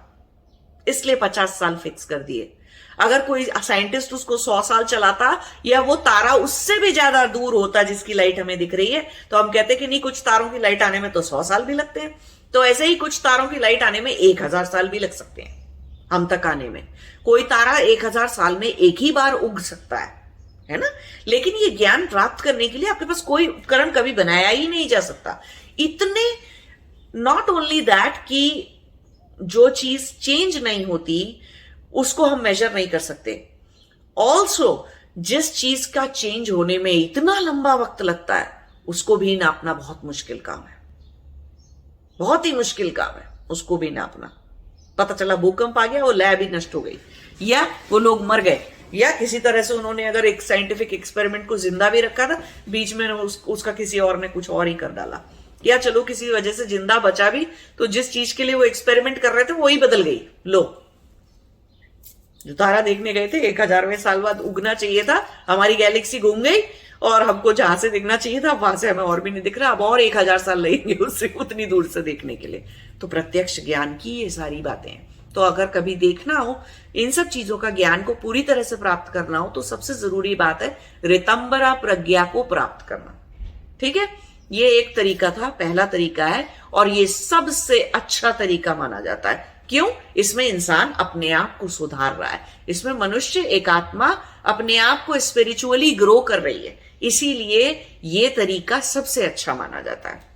इसलिए 50 साल फिक्स कर दिए। अगर कोई साइंटिस्ट उसको 100 साल चलाता या वो तारा उससे भी ज्यादा दूर होता जिसकी लाइट हमें दिख रही है, तो हम कहते कि नहीं, कुछ तारों की लाइट आने में तो 100 साल भी लगते हैं। तो ऐसे ही कुछ तारों की लाइट आने में 1000 साल भी लग सकते हैं हम तक आने में। कोई तारा 1000 साल में एक ही बार उग सकता है ना। लेकिन ये ज्ञान प्राप्त करने के लिए आपके पास कोई उपकरण कभी बनाया ही नहीं जा सकता। इतने, नॉट ओनली दैट कि जो चीज चेंज नहीं होती उसको हम मेजर नहीं कर सकते, ऑल्सो जिस चीज का चेंज होने में इतना लंबा वक्त लगता है उसको भी नापना बहुत मुश्किल काम है, बहुत ही मुश्किल काम है उसको भी नापना। पता चला भूकंप आ गया, वो लैब ही नष्ट हो गई, या वो लोग मर गए, या किसी तरह से उन्होंने अगर एक साइंटिफिक एक्सपेरिमेंट को जिंदा भी रखा था, बीच में उसका किसी और ने कुछ और ही कर डाला, या चलो किसी वजह से जिंदा बचा भी, तो जिस चीज के लिए वो एक्सपेरिमेंट कर रहे थे वही बदल गई। लो, जो तारा देखने गए थे 1000वें साल बाद उगना चाहिए था, हमारी गैलेक्सी घूम गई और हमको जहां से दिखना चाहिए था वहां से हमें और भी नहीं दिख रहा, अब और 1000 साल लगेंगे उससे उतनी दूर से देखने के लिए। तो प्रत्यक्ष ज्ञान की ये सारी बातें हैं। तो अगर कभी देखना हो, इन सब चीजों का ज्ञान को पूरी तरह से प्राप्त करना हो, तो सबसे जरूरी बात है ऋतंबरा प्रज्ञा को प्राप्त करना। ठीक है, ये एक तरीका था, पहला तरीका है, और ये सबसे अच्छा तरीका माना जाता है। क्यों? इसमें इंसान अपने आप को सुधार रहा है, इसमें मनुष्य, एक आत्मा अपने आप को स्पिरिचुअली ग्रो कर रही है, इसीलिए ये तरीका सबसे अच्छा माना जाता है।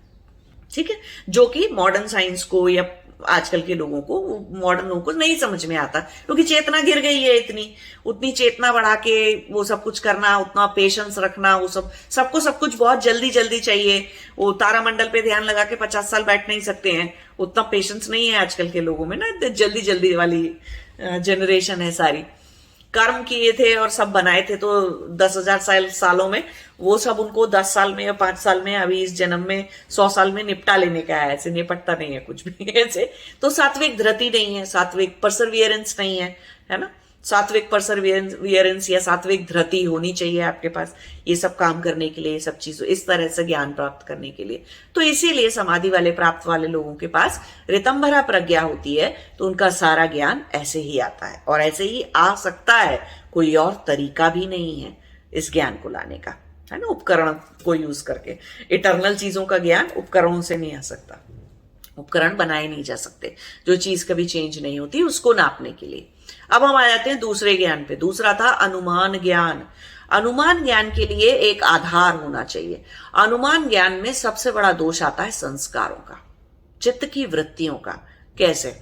ठीक है, जो कि मॉडर्न साइंस को या आजकल के लोगों को, मॉडर्न लोगों को नहीं समझ में आता, क्योंकि चेतना गिर गई है इतनी, उतनी चेतना बढ़ा के वो सब कुछ करना, उतना पेशेंस रखना, वो सबको सब कुछ बहुत जल्दी जल्दी चाहिए। वो तारामंडल पे ध्यान लगा के 50 साल बैठ नहीं सकते हैं, उतना पेशेंस नहीं है आजकल के लोगों में ना, जल्दी जल्दी वाली जनरेशन है सारी। कर्म किए थे और सब बनाए थे, तो 10,000 सालों में वो सब उनको 10 साल में या 5 साल में, अभी इस जन्म में 100 साल में निपटा लेने का है, ऐसे निपटता नहीं है कुछ भी ऐसे। तो सात्विक धृति नहीं है, सात्विक परसर्वियरेंस नहीं है ना। सात्विक परसर्वियरेंस या सात्विक धृति होनी चाहिए आपके पास, ये सब काम करने के लिए, सब चीजों इस तरह से ज्ञान प्राप्त करने के लिए। तो इसीलिए समाधि वाले, प्राप्त वाले लोगों के पास ऋतंभरा प्रज्ञा होती है, तो उनका सारा ज्ञान ऐसे ही आता है, और ऐसे ही आ सकता है, कोई और तरीका भी नहीं है इस ज्ञान को लाने का, है ना, उपकरण को यूज करके। इटर्नल चीजों का ज्ञान उपकरणों से नहीं आ सकता, उपकरण बनाए नहीं जा सकते, जो चीज कभी चेंज नहीं होती उसको नापने के लिए। अब हम आ जाते हैं दूसरे ज्ञान पे। दूसरा था अनुमान ज्ञान। अनुमान ज्ञान के लिए एक आधार होना चाहिए। अनुमान ज्ञान में सबसे बड़ा दोष आता है संस्कारों का, चित्त की वृत्तियों का। कैसे?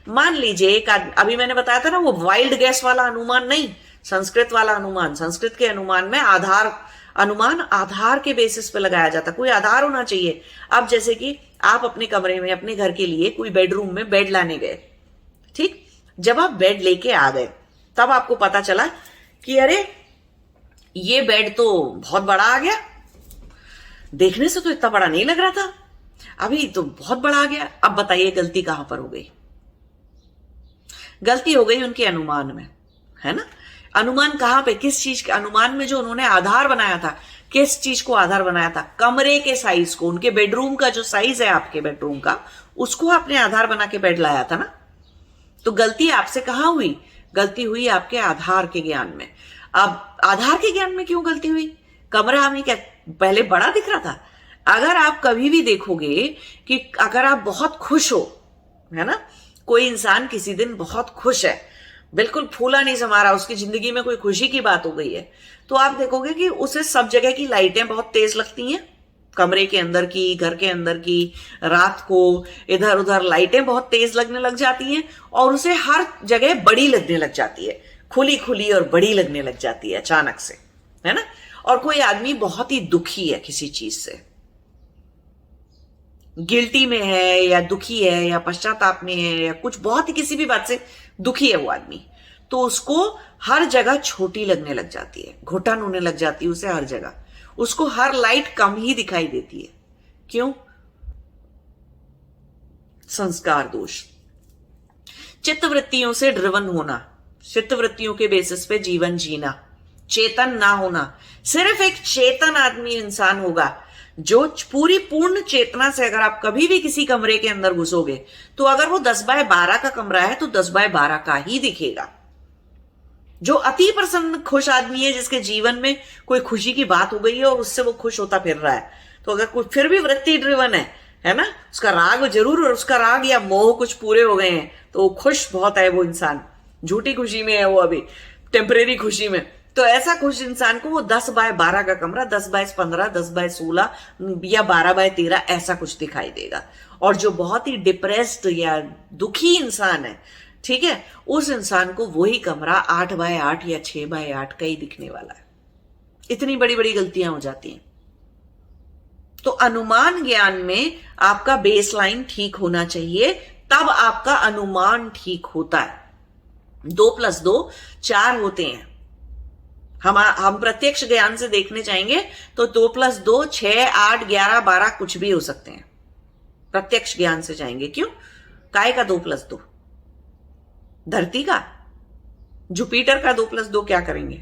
मान लीजिए अभी मैंने बताया था ना, वो वाइल्ड गैस वाला अनुमान नहीं, संस्कृत वाला अनुमान। संस्कृत के अनुमान में अनुमान आधार के बेसिस पे लगाया जाता, कोई आधार होना चाहिए। अब जैसे कि आप अपने कमरे में, अपने घर के लिए कोई बेडरूम में बेड लाने गए, ठीक, जब आप बेड लेके आ गए, तब आपको पता चला कि अरे ये बेड तो बहुत बड़ा आ गया, देखने से तो इतना बड़ा नहीं लग रहा था, अभी तो बहुत बड़ा आ गया। अब बताइए गलती कहां पर हो गई? गलती हो गई उनके अनुमान में, है ना। अनुमान कहां पे, किस चीज के अनुमान में? जो उन्होंने आधार बनाया था, किस चीज को आधार बनाया था? कमरे के साइज को, उनके बेडरूम का जो साइज है आपके बेडरूम का, उसको आपने आधार बना के बेड लाया था ना। तो गलती आपसे कहां हुई? गलती हुई आपके आधार के ज्ञान में। अब आधार के ज्ञान में क्यों गलती हुई? कमरा हमें क्या पहले बड़ा दिख रहा था? अगर आप कभी भी देखोगे कि अगर आप बहुत खुश हो, है ना, कोई इंसान किसी दिन बहुत खुश है, बिल्कुल फूला नहीं समा रहा, उसकी जिंदगी में कोई खुशी की बात हो गई है, तो आप देखोगे कि उसे सब जगह की लाइटें बहुत तेज लगती हैं, कमरे के अंदर की, घर के अंदर की, रात को इधर उधर लाइटें बहुत तेज लगने लग जाती हैं, और उसे हर जगह बड़ी लगने लग जाती है, खुली खुली और बड़ी लगने लग जाती है अचानक से, है ना। और कोई आदमी बहुत ही दुखी है किसी चीज से, गिल्टी में है या दुखी है या पश्चाताप में है या कुछ बहुत ही किसी भी बात से दुखी है वो आदमी, तो उसको हर जगह छोटी लगने लग जाती है, घुटन होने लग जाती है उसे हर जगह, उसको हर लाइट कम ही दिखाई देती है। क्यों? संस्कार दोष। चित्तवृत्तियों से ड्रिवन होना, चित्तवृत्तियों के बेसिस पे जीवन जीना, चेतन ना होना। सिर्फ एक चेतन आदमी, इंसान होगा जो पूरी पूर्ण चेतना से, अगर आप कभी भी किसी कमरे के अंदर घुसोगे, तो अगर वो 10 बाय 12 का कमरा है तो 10 बाय 12 का ही दिखेगा। जो अति प्रसन्न खुश आदमी है, जिसके जीवन में कोई खुशी की बात हो गई है और उससे वो खुश होता फिर रहा है, तो अगर कोई फिर भी वृत्ति ड्रिवन है ना, उसका राग जरूर, और उसका राग या मोह कुछ पूरे हो गए हैं, तो वो खुश बहुत है, वो इंसान झूठी खुशी में है, वो अभी टेम्परेरी खुशी में। तो ऐसा खुश इंसान को वो 10 बाय 12 का कमरा 10 बाय 15, 10 बाय 16 या 12 बाय 13 ऐसा कुछ दिखाई देगा। और जो बहुत ही डिप्रेस्ड या दुखी इंसान है, ठीक है, उस इंसान को वही कमरा 8 बाय 8 या 6 बाय 8 का ही दिखने वाला है। इतनी बड़ी बड़ी गलतियां हो जाती हैं। तो अनुमान ज्ञान में आपका बेसलाइन ठीक होना चाहिए, तब आपका अनुमान ठीक होता है। 2+2 4 होते हैं। हम प्रत्यक्ष ज्ञान से देखने चाहेंगे तो 2+2 6, 8, 11, 12 कुछ भी हो सकते हैं। प्रत्यक्ष ज्ञान से जाएंगे, क्यों? काय का 2+2? धरती का? जुपिटर का 2+2 क्या करेंगे?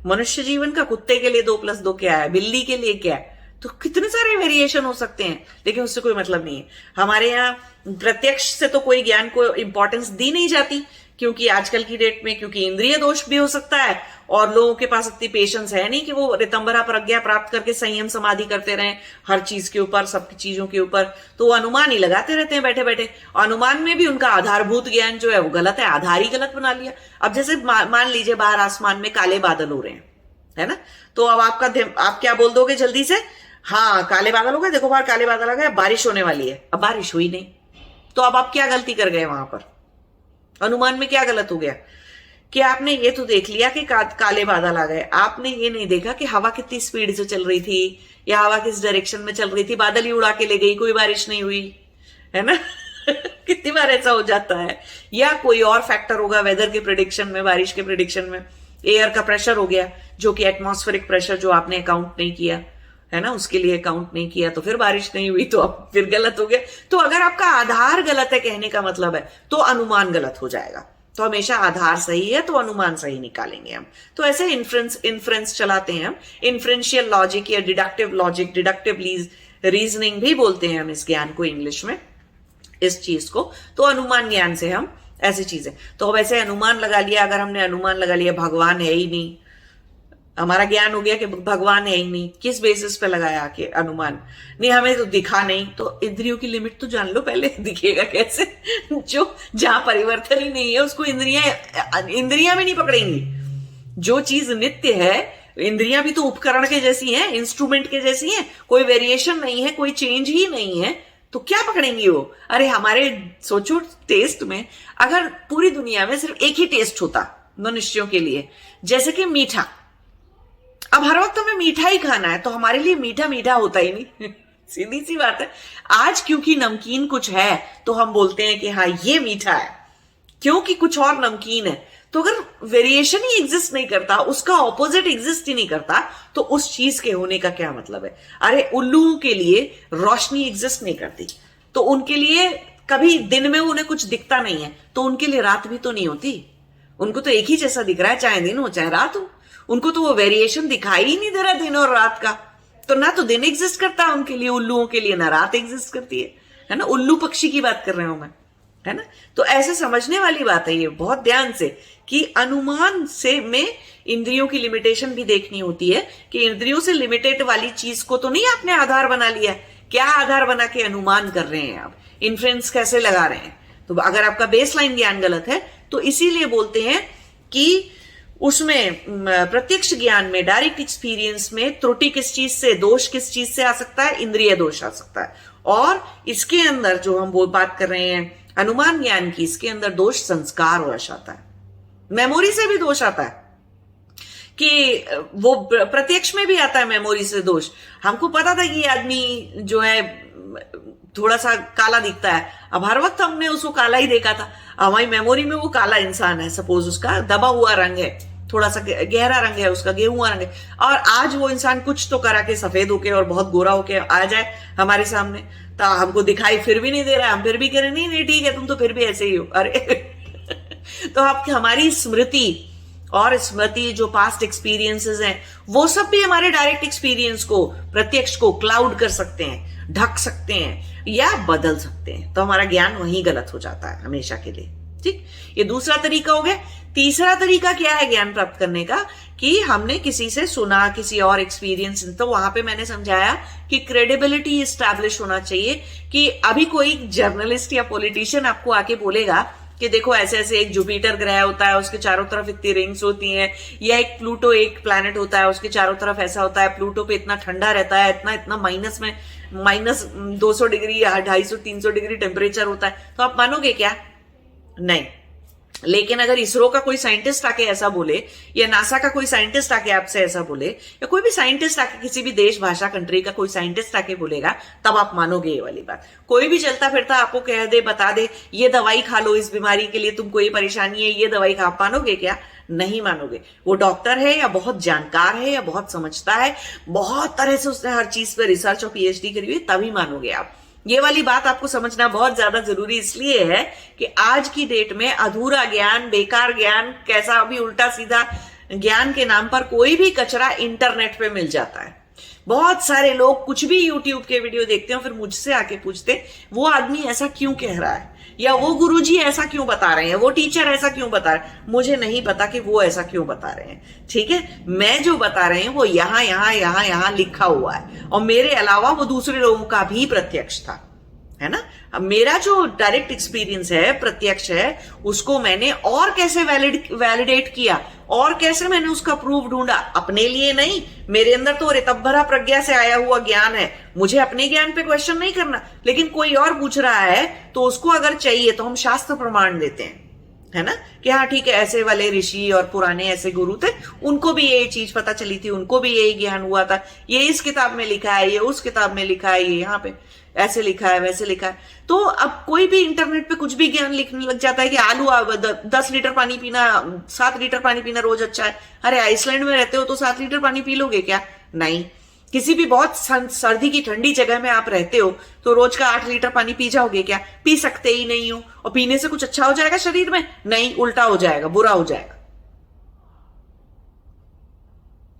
मनुष्य जीवन का? कुत्ते के लिए 2+2 क्या है? बिल्ली के लिए क्या है? तो कितने सारे वेरिएशन हो सकते हैं, लेकिन उससे कोई मतलब नहीं है। हमारे यहाँ प्रत्यक्ष से तो कोई ज्ञान को इंपॉर्टेंस दी नहीं जाती, क्योंकि आजकल की डेट में, क्योंकि इंद्रिय दोष भी हो सकता है और लोगों के पास इतनी पेशेंस है नहीं कि वो रितंबरा प्रज्ञा प्राप्त करके संयम समाधि करते रहें हर चीज के ऊपर, सब चीजों के ऊपर। तो वो अनुमान ही लगाते रहते हैं बैठे बैठे। अनुमान में भी उनका आधारभूत ज्ञान जो है वो गलत है, आधार ही गलत बना लिया। अब जैसे मान लीजिए बाहर आसमान में काले बादल हो रहे हैं, है ना, तो अब आप क्या बोल दोगे जल्दी से? हाँ, काले बादल हो गए, देखो बाहर काले बादल आ गए, बारिश होने वाली है। अब बारिश हुई नहीं, तो अब आप क्या गलती कर गए वहां पर? अनुमान में क्या गलत हो गया कि आपने ये तो देख लिया कि काले बादल आ गए, आपने ये नहीं देखा कि हवा कितनी स्पीड से चल रही थी या हवा किस डायरेक्शन में चल रही थी। बादल ही उड़ा के ले गई, कोई बारिश नहीं हुई, है ना। कितनी बार ऐसा हो जाता है। या कोई और फैक्टर होगा वेदर के प्रिडिक्शन में, बारिश के प्रिडिक्शन में, एयर का प्रेशर हो गया जो कि एटमॉस्फेरिक प्रेशर जो आपने अकाउंट नहीं किया, है ना, उसके लिए अकाउंट नहीं किया, तो फिर बारिश नहीं हुई, तो अब फिर गलत हो गया। तो अगर आपका आधार गलत है कहने का मतलब है, तो अनुमान गलत हो जाएगा। तो हमेशा आधार सही है तो अनुमान सही निकालेंगे हम। तो ऐसे इन्फ्रेंस चलाते हैं हम, इन्फ्रेंशियल लॉजिक या डिडक्टिव लॉजिक, डिडक्टिव रीजनिंग भी बोलते हैं हम इस ज्ञान को इंग्लिश में, इस चीज को। तो अनुमान ज्ञान से हम ऐसी चीजें, तो वैसे अनुमान लगा लिया, अगर हमने अनुमान लगा लिया भगवान है ही नहीं, हमारा ज्ञान हो गया कि भगवान है ही नहीं, किस बेसिस पे लगाया कि अनुमान नहीं, हमें तो दिखा नहीं, तो इंद्रियों की लिमिट तो जान लो पहले, दिखेगा कैसे? जो जहां परिवर्तन ही नहीं है उसको इंद्रियां भी नहीं पकड़ेंगी। जो चीज नित्य है, इंद्रियां भी तो उपकरण के जैसी हैं, इंस्ट्रूमेंट के जैसी हैं, कोई वेरिएशन नहीं है, कोई चेंज ही नहीं है, तो क्या पकड़ेंगी वो? अरे हमारे सोचो टेस्ट में, अगर पूरी दुनिया में सिर्फ एक ही टेस्ट होता मनुष्यों के लिए, जैसे कि मीठा, अब हर वक्त हमें मीठा ही खाना है, तो हमारे लिए मीठा मीठा होता ही नहीं। सीधी सी बात है। आज क्योंकि नमकीन कुछ है तो हम बोलते हैं कि हाँ ये मीठा है, क्योंकि कुछ और नमकीन है। तो अगर वेरिएशन ही एग्जिस्ट नहीं करता, उसका ऑपोजिट एग्जिस्ट ही नहीं करता, तो उस चीज के होने का क्या मतलब है? अरे उल्लुओं के लिए रोशनी एग्जिस्ट नहीं करती, तो उनके लिए कभी दिन में उन्हें कुछ दिखता नहीं है, तो उनके लिए रात भी तो नहीं होती। उनको तो एक ही जैसा दिख रहा है, चाहे दिन हो चाहे रात हो। उनको तो वो वेरिएशन दिखाई ही नहीं दे रहा दिन और रात का। तो ना तो दिन एग्जिस्ट करता है उनके लिए, उल्लुओं के लिए, ना रात एग्जिस्ट करती है ना। उल्लू पक्षी की बात कर रहा हूं मैं, है ना। तो ऐसे समझने वाली बात है ये, बहुत ध्यान से, कि अनुमान से में इंद्रियों की लिमिटेशन भी देखनी होती है कि इंद्रियों से लिमिटेड वाली चीज को तो नहीं आपने आधार बना लिया। क्या आधार बना के अनुमान कर रहे हैं आप, इन्फ्रेंस कैसे लगा रहे हैं? तो अगर आपका बेसलाइन ज्ञान गलत है, तो इसीलिए बोलते हैं कि उसमें प्रत्यक्ष ज्ञान में, डायरेक्ट एक्सपीरियंस में त्रुटि किस चीज से, दोष किस चीज से आ सकता है? इंद्रिय दोष आ सकता है। और इसके अंदर जो हम वो बात कर रहे हैं अनुमान ज्ञान की, इसके अंदर दोष संस्कार वश आता है, मेमोरी से भी दोष आता है, कि वो प्रत्यक्ष में भी आता है मेमोरी से दोष। हमको पता था कि ये आदमी जो है थोड़ा सा काला दिखता है, अब हर वक्त हमने उसको काला ही देखा था, हमारी मेमोरी में वो काला इंसान है, सपोज उसका दबा हुआ रंग है, थोड़ा सा गहरा रंग है उसका, गेहुआ रंग है, और आज वो इंसान कुछ तो करा के सफेद होके और बहुत गोरा होके आ जाए हमारे सामने, तो हमको दिखाई फिर भी नहीं दे रहा है, हम फिर भी कह रहे नहीं नहीं ठीक है, तुम तो फिर भी ऐसे ही हो। अरे तो आप हमारी स्मृति और स्मृति जो पास्ट एक्सपीरियंसेस हैं, वो सब भी हमारे डायरेक्ट एक्सपीरियंस को, प्रत्यक्ष को क्लाउड कर सकते हैं, ढक सकते हैं या बदल सकते हैं। तो हमारा ज्ञान वहीं गलत हो जाता है हमेशा के लिए। ठीक, ये दूसरा तरीका हो गया। तीसरा तरीका क्या है ज्ञान प्राप्त करने का? कि हमने किसी से सुना, किसी और एक्सपीरियंस, तो वहां पे मैंने समझाया कि क्रेडिबिलिटी एस्टैब्लिश होना चाहिए। कि अभी कोई जर्नलिस्ट या पॉलिटिशियन आपको आके बोलेगा कि देखो ऐसे ऐसे एक जुपिटर ग्रह होता है, उसके चारों तरफ इतनी रिंग्स होती हैं, या एक प्लूटो एक प्लैनेट होता है, उसके चारों तरफ ऐसा होता है, प्लूटो पे इतना ठंडा रहता है, इतना इतना माइनस में -200 डिग्री या 250-300 डिग्री टेम्परेचर होता है, तो आप मानोगे क्या? नहीं। लेकिन अगर इसरो का कोई साइंटिस्ट आके ऐसा बोले, या नासा का कोई साइंटिस्ट आके आपसे ऐसा बोले, या कोई भी साइंटिस्ट आके, किसी भी देश भाषा कंट्री का कोई साइंटिस्ट आके बोलेगा, तब आप मानोगे ये वाली बात। कोई भी चलता फिरता आपको कह दे, बता दे, ये दवाई खा लो, इस बीमारी के लिए तुमको ये परेशानी है, ये दवाई खा, आप मानोगे क्या? नहीं मानोगे। वो डॉक्टर है या बहुत जानकार है या बहुत समझता है, बहुत तरह से उसने हर चीज पे रिसर्च और पीएचडी करी हुई, तभी मानोगे आप। ये वाली बात आपको समझना बहुत ज्यादा जरूरी इसलिए है कि आज की डेट में अधूरा ज्ञान, बेकार ज्ञान, कैसा भी उल्टा सीधा ज्ञान के नाम पर कोई भी कचरा इंटरनेट पे मिल जाता है। बहुत सारे लोग कुछ भी यूट्यूब के वीडियो देखते हैं, फिर मुझसे आके पूछते वो आदमी ऐसा क्यों कह रहा है, या वो गुरुजी ऐसा क्यों बता रहे हैं, वो टीचर ऐसा क्यों बता रहे हैं। मुझे नहीं पता कि वो ऐसा क्यों बता रहे हैं, ठीक है। मैं जो बता रहे हैं वो यहां यहां यहां यहां लिखा हुआ है, और मेरे अलावा वो दूसरे लोगों का भी प्रत्यक्ष था, है ना। अब मेरा जो डायरेक्ट एक्सपीरियंस है, प्रत्यक्ष है, उसको मैंने और कैसे वैलिडेट किया, और कैसे मैंने उसका प्रूफ ढूंढा, अपने लिए नहीं। मेरे अंदर तो ऋतभरा प्रज्ञा से आया हुआ ज्ञान है, मुझे अपने ज्ञान पे क्वेश्चन नहीं करना। लेकिन कोई और पूछ रहा है तो उसको अगर चाहिए तो हम शास्त्र प्रमाण देते हैं, है ना, कि हाँ ठीक है, ऐसे वाले ऋषि और पुराने ऐसे गुरु थे, उनको भी ये चीज पता चली थी, उनको भी यही ज्ञान हुआ था, ये इस किताब में लिखा है, ये उस किताब में लिखा है, ये यहाँ पे ऐसे लिखा है, वैसे लिखा है। तो अब कोई भी इंटरनेट पे कुछ भी ज्ञान लिखने लग जाता है कि आलू 10 लीटर पानी पीना, 7 लीटर पानी पीना रोज अच्छा है। अरे आइसलैंड में रहते हो तो 7 लीटर पानी पी लोगे क्या? नहीं। किसी भी बहुत सर्दी की ठंडी जगह में आप रहते हो तो रोज का 8 लीटर पानी पी जाओगे क्या? पी सकते ही नहीं हो। और पीने से कुछ अच्छा हो जाएगा शरीर में? नहीं, उल्टा हो जाएगा, बुरा हो जाएगा।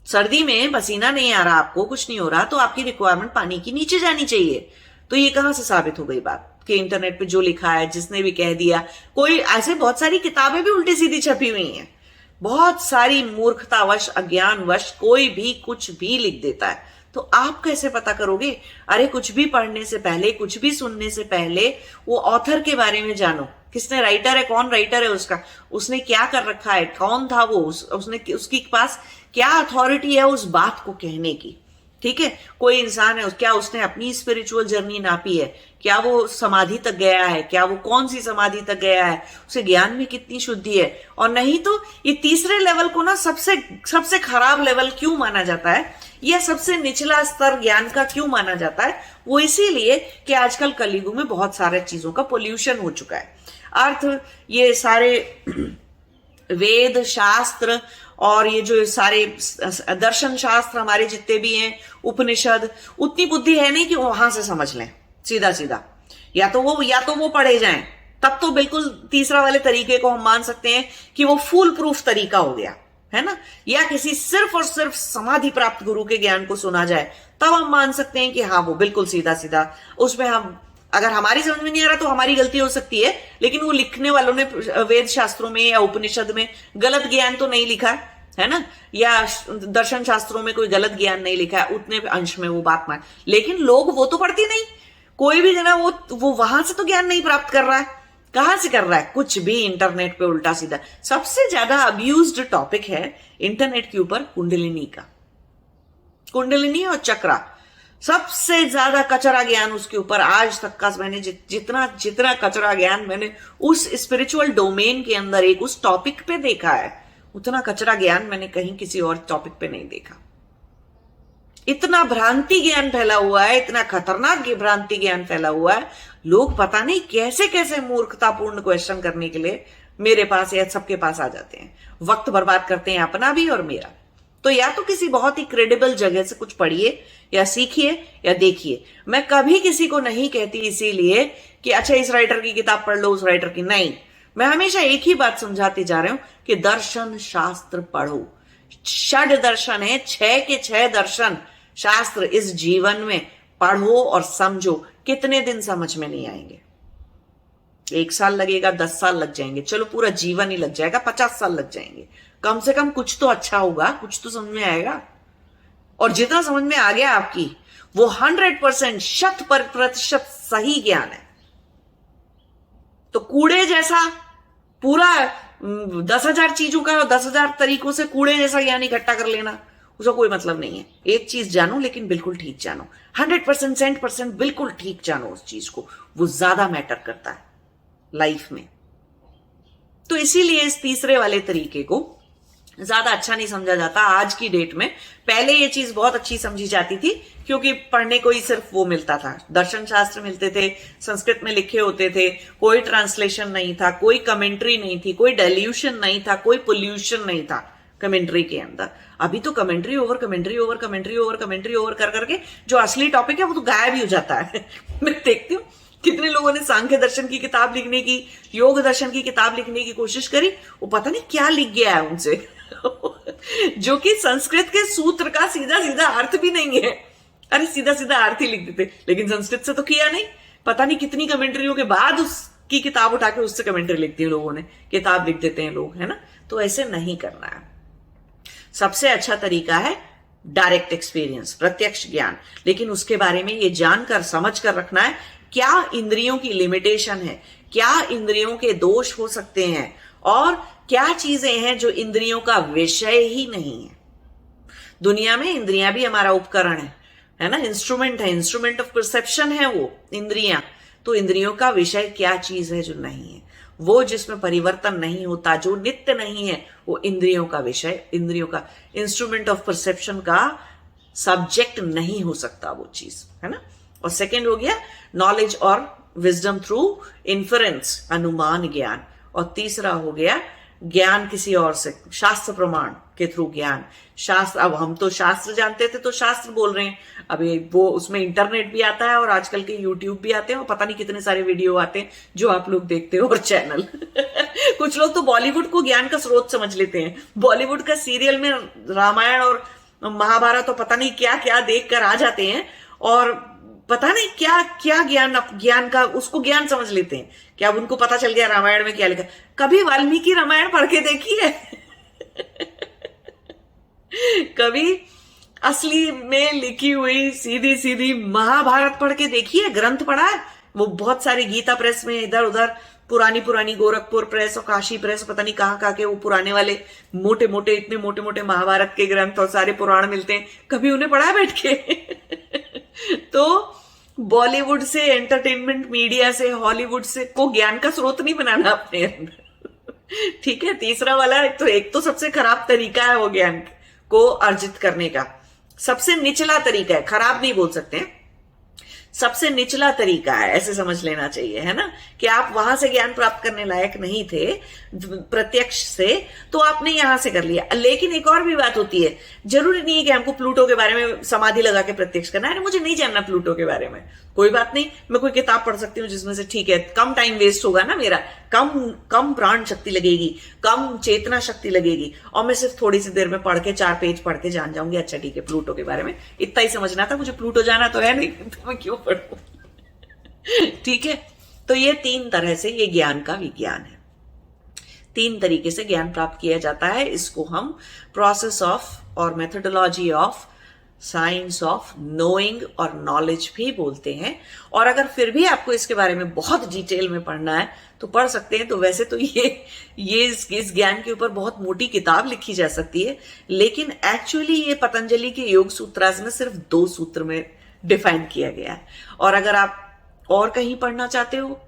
सर्दी में पसीना नहीं आ रहा, आपको कुछ नहीं हो रहा, तो आपकी रिक्वायरमेंट पानी की नीचे जानी चाहिए। तो ये कहां से साबित हो गई बात कि इंटरनेट पे जो लिखा है, जिसने भी कह दिया, कोई ऐसे बहुत सारी किताबें भी उल्टी सीधी छपी हुई हैं, बहुत सारी मूर्खतावश, अज्ञानवश कोई भी कुछ भी लिख देता है। तो आप कैसे पता करोगे? अरे कुछ भी पढ़ने से पहले, कुछ भी सुनने से पहले वो ऑथर के बारे में जानो, किसने राइटर है, कौन राइटर है उसका, उसने क्या कर रखा है, कौन था वो, उसने उसके पास क्या अथॉरिटी है उस बात को कहने की, ठीक है। कोई इंसान है, क्या उसने अपनी स्पिरिचुअल जर्नी नापी है, क्या वो समाधि तक गया है, क्या वो कौन सी समाधि तक गया है, उसे ज्ञान में कितनी शुद्धि है। और नहीं तो ये तीसरे लेवल को ना सबसे खराब लेवल क्यों माना जाता है, या सबसे निचला स्तर ज्ञान का क्यों माना जाता है? वो इसीलिए कि आजकल कलयुग में बहुत सारे चीजों का पोल्यूशन हो चुका है। अर्थ ये सारे वेद शास्त्र और ये जो सारे दर्शन शास्त्र हमारे जितने भी हैं, उपनिषद, उतनी बुद्धि है नहीं कि वहां से समझ लें सीधा सीधा। या तो वो पढ़े जाएं, तब तो बिल्कुल तीसरा वाले तरीके को हम मान सकते हैं कि वो फुल प्रूफ तरीका हो गया, है ना। या किसी सिर्फ और सिर्फ समाधि प्राप्त गुरु के ज्ञान को सुना जाए, तब हम मान सकते हैं कि हाँ वो बिल्कुल सीधा सीधा, उसमें हम अगर हमारी समझ में नहीं आ रहा तो हमारी गलती हो सकती है, लेकिन वो लिखने वालों ने वेद शास्त्रों में या उपनिषद में गलत ज्ञान तो नहीं लिखा है ना, या दर्शन शास्त्रों में कोई गलत ज्ञान नहीं लिखा है, उतने अंश में वो बात मान। लेकिन लोग वो तो पढ़ती नहीं, कोई भी जना वो वहां से तो ज्ञान नहीं प्राप्त कर रहा है। कहां से कर रहा है? कुछ भी इंटरनेट पे उल्टा सीधा। सबसे ज्यादा अब्यूज्ड टॉपिक है इंटरनेट के ऊपर कुंडलिनी का, कुंडलिनी और चक्रा। सबसे ज्यादा कचरा ज्ञान उसके ऊपर आज तक का मैंने जितना कचरा ज्ञान मैंने उस स्पिरिचुअल डोमेन के अंदर एक उस टॉपिक पे देखा है, उतना कचरा ज्ञान मैंने कहीं किसी और टॉपिक पे नहीं देखा। इतना भ्रांति ज्ञान फैला हुआ है, इतना खतरनाक भ्रांति ज्ञान फैला हुआ है, लोग पता नहीं कैसे कैसे मूर्खतापूर्ण क्वेश्चन करने के लिए मेरे पास या सबके पास आ जाते हैं, वक्त बर्बाद करते हैं अपना भी और मेरा। तो या तो किसी बहुत ही क्रेडिबल जगह से कुछ पढ़िए या सीखिए या देखिए। मैं कभी किसी को नहीं कहती इसीलिए कि अच्छा इस राइटर की किताब पढ़ लो, उस राइटर की नहीं। मैं हमेशा एक ही बात समझाती जा रही हूं कि दर्शन शास्त्र पढ़ो। 6 दर्शन है, 6 के 6 दर्शन शास्त्र इस जीवन में पढ़ो और समझो। कितने दिन समझ में नहीं आएंगे? 1 साल लगेगा, 10 साल लग जाएंगे, चलो पूरा जीवन ही लग जाएगा, 50 साल लग जाएंगे। कम से कम कुछ तो अच्छा होगा, कुछ तो समझ में आएगा। और जितना समझ में आ गया आपकी, वो 100% 100% सही ज्ञान है। तो कूड़े जैसा पूरा 10,000 चीजों का 10,000 तरीकों से कूड़े जैसा ज्ञान इकट्ठा कर लेना, उसका कोई मतलब नहीं है। एक चीज जानो, लेकिन बिल्कुल ठीक जानो, 100% 100% बिल्कुल ठीक जानो उस चीज को, वो ज्यादा मैटर करता है लाइफ में। तो इसीलिए इस तीसरे वाले तरीके को ज्यादा अच्छा नहीं समझा जाता आज की डेट में। पहले ये चीज बहुत अच्छी समझी जाती थी क्योंकि पढ़ने को ही सिर्फ वो मिलता था, दर्शन शास्त्र मिलते थे, संस्कृत में लिखे होते थे, कोई ट्रांसलेशन नहीं था, कोई कमेंट्री नहीं थी, कोई डाइल्यूशन नहीं था, कोई पोल्यूशन नहीं था कमेंट्री के अंदर। अभी तो commentary over commentary over commentary over commentary over कर करके जो असली टॉपिक है वो तो गायब ही हो जाता है। मैं देखती हूँ कितने लोगों ने सांख्य दर्शन की किताब लिखने की, योग दर्शन की किताब लिखने की कोशिश करी, वो पता नहीं क्या लिख गया है उनसे जो कि संस्कृत के सूत्र का सीधा सीधा अर्थ भी नहीं है। अरे सीधा सीधा अर्थ ही लिख देते, लेकिन संस्कृत से तो किया नहीं। पता नहीं कितनी कमेंट्रियों के बाद उसकी किताब उठा के उससे कमेंट्री लिखती है लोगों ने, किताब लिख देते हैं लोग, है ना। तो ऐसे नहीं करना है। सबसे अच्छा तरीका है डायरेक्ट एक्सपीरियंस, प्रत्यक्ष ज्ञान। लेकिन उसके बारे में ये जानकर समझ कर रखना है क्या इंद्रियों की लिमिटेशन है, क्या इंद्रियों के दोष हो सकते हैं, और क्या चीजें हैं जो इंद्रियों का विषय ही नहीं है। दुनिया में इंद्रियां भी हमारा उपकरण है ना, इंस्ट्रूमेंट है, इंस्ट्रूमेंट ऑफ परसेप्शन है वो इंद्रियां। तो इंद्रियों का विषय क्या चीज है जो नहीं है, वो जिसमें परिवर्तन नहीं होता, जो नित्य नहीं है, वो इंद्रियों का विषय, इंद्रियों का इंस्ट्रूमेंट ऑफ परसेप्शन का सब्जेक्ट नहीं हो सकता वो चीज, है ना। और सेकेंड हो गया नॉलेज और विजडम थ्रू इन्फरेंस, अनुमान ज्ञान। और तीसरा हो गया ज्ञान किसी और से, शास्त्र प्रमाण के थ्रू ज्ञान। शास्त्र, अब हम तो शास्त्र जानते थे तो शास्त्र बोल रहे हैं, अभी वो उसमें इंटरनेट भी आता है और आजकल के यूट्यूब भी आते हैं और पता नहीं कितने सारे वीडियो आते हैं जो आप लोग देखते हो, और चैनल कुछ लोग तो बॉलीवुड को ज्ञान का स्रोत समझ लेते हैं। बॉलीवुड का सीरियल में रामायण और महाभारत तो पता नहीं क्या क्या देख कर आ जाते हैं और पता नहीं क्या क्या ज्ञान का उसको ज्ञान समझ लेते हैं। क्या अब उनको पता चल गया रामायण में क्या लिखा? कभी वाल्मीकि रामायण पढ़ के देखी है? कभी असली में लिखी हुई सीधी सीधी महाभारत पढ़ के देखी है? ग्रंथ पढ़ा है? वो बहुत सारी गीता प्रेस में इधर उधर पुरानी पुरानी गोरखपुर प्रेस और काशी प्रेस, पता नहीं कहाँ कहाँ के वो पुराने वाले मोटे मोटे, इतने मोटे मोटे महाभारत के ग्रंथ और सारे पुराण मिलते हैं, कभी उन्हें पढ़ा है बैठ के? तो बॉलीवुड से, एंटरटेनमेंट मीडिया से, हॉलीवुड से को ज्ञान का स्रोत नहीं बनाना अपने अंदर। ठीक है। तीसरा वाला एक तो सबसे खराब तरीका है वो ज्ञान को अर्जित करने का, सबसे निचला तरीका है, खराब नहीं बोल सकते, सबसे निचला तरीका है, ऐसे समझ लेना चाहिए, है ना। कि आप वहां से ज्ञान प्राप्त करने लायक नहीं थे प्रत्यक्ष से, तो आपने यहां से कर लिया। लेकिन एक और भी बात होती है, जरूरी नहीं है कि हमको प्लूटो के बारे में समाधि लगा के प्रत्यक्ष करना है। मुझे नहीं जानना प्लूटो के बारे में, कोई बात नहीं, मैं कोई किताब पढ़ सकती हूँ जिसमें से, ठीक है, कम टाइम वेस्ट होगा ना मेरा, कम प्राण शक्ति लगेगी, कम चेतना शक्ति लगेगी, और मैं सिर्फ थोड़ी सी देर में पढ़ के 4 पेज पढ़ के जान जाऊंगी, अच्छा ठीक है प्लूटो के बारे में इतना ही समझना था, मुझे प्लूटो जाना तो है नहीं, तो मैं क्यों पढ़ूं? ठीक है। तो ये 3 तरह से ये ज्ञान का विज्ञान है, 3 तरीके से ज्ञान प्राप्त किया जाता है। इसको हम प्रोसेस ऑफ और methodology of science of knowing और नॉलेज भी बोलते हैं। और अगर फिर भी आपको इसके बारे में बहुत डिटेल में पढ़ना है तो पढ़ सकते हैं। तो वैसे तो ये इस ज्ञान के ऊपर बहुत मोटी किताब लिखी जा सकती है, लेकिन एक्चुअली ये पतंजलि के योग सूत्रास में सिर्फ 2 सूत्र में डिफाइन किया गया है। और अगर आप और कहीं पढ़ना चाहते हो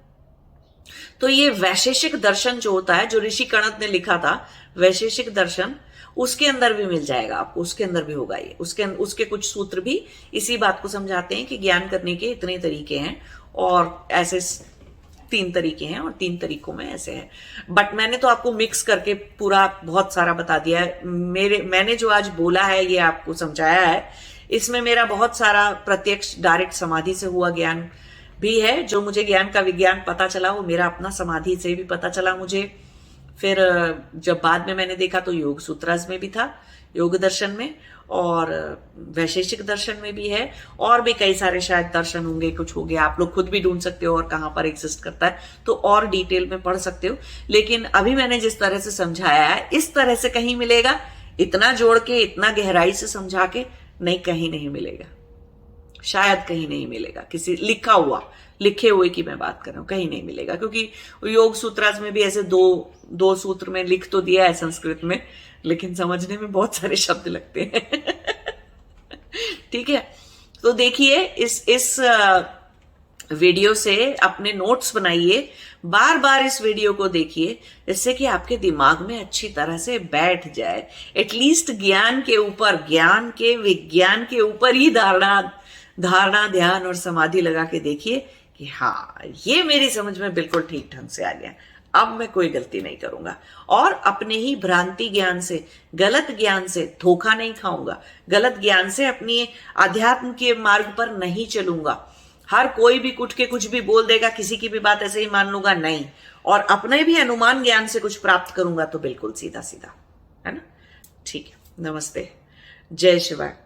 तो ये वैशेषिक दर्शन जो होता है, जो ऋषि कणद ने लिखा था, वैशेषिक दर्शन, उसके अंदर भी मिल जाएगा आपको, उसके अंदर भी होगा ये, उसके कुछ सूत्र भी इसी बात को समझाते हैं कि ज्ञान करने के इतने तरीके हैं और ऐसे 3 तरीके हैं और 3 तरीकों में ऐसे है। बट मैंने तो आपको मिक्स करके पूरा बहुत सारा बता दिया है। मैंने जो आज बोला है ये आपको समझाया है, इसमें मेरा बहुत सारा प्रत्यक्ष डायरेक्ट समाधि से हुआ ज्ञान भी है। जो मुझे ज्ञान का विज्ञान पता चला वो मेरा अपना समाधि से भी पता चला मुझे। फिर जब बाद में मैंने देखा तो योग सूत्रास में भी था, योग दर्शन में, और वैशेषिक दर्शन में भी है, और भी कई सारे शायद दर्शन होंगे, कुछ हो गया, आप लोग खुद भी ढूंढ सकते हो और कहां पर एग्जिस्ट करता है तो और डिटेल में पढ़ सकते हो। लेकिन अभी मैंने जिस तरह से समझाया है इस तरह से कहीं मिलेगा, इतना जोड़ के, इतना गहराई से समझा के नहीं, कहीं नहीं मिलेगा, शायद कहीं नहीं मिलेगा। किसी लिखे हुए की मैं बात कर रहा हूं, कहीं नहीं मिलेगा, क्योंकि योग सूत्रास में भी ऐसे दो सूत्र में लिख तो दिया है संस्कृत में, लेकिन समझने में बहुत सारे शब्द लगते हैं। ठीक है। तो देखिए इस वीडियो से अपने नोट्स बनाइए, बार बार इस वीडियो को देखिए, इससे कि आपके दिमाग में अच्छी तरह से बैठ जाए। एटलीस्ट ज्ञान के ऊपर, ज्ञान के विज्ञान के ऊपर ही धारणा धारणा ध्यान और समाधि लगा के देखिए कि हाँ, ये मेरी समझ में बिल्कुल ठीक ढंग से आ गया, अब मैं कोई गलती नहीं करूंगा। और अपने ही भ्रांति ज्ञान से, गलत ज्ञान से धोखा नहीं खाऊंगा, गलत ज्ञान से अपनी अध्यात्म के मार्ग पर नहीं चलूंगा। हर कोई भी उठ के कुछ भी बोल देगा, किसी की भी बात ऐसे ही मान लूंगा, नहीं। और अपने भी अनुमान ज्ञान से कुछ प्राप्त करूंगा तो बिल्कुल सीधा सीधा, है ना। ठीक है, नमस्ते, जय शिवाय।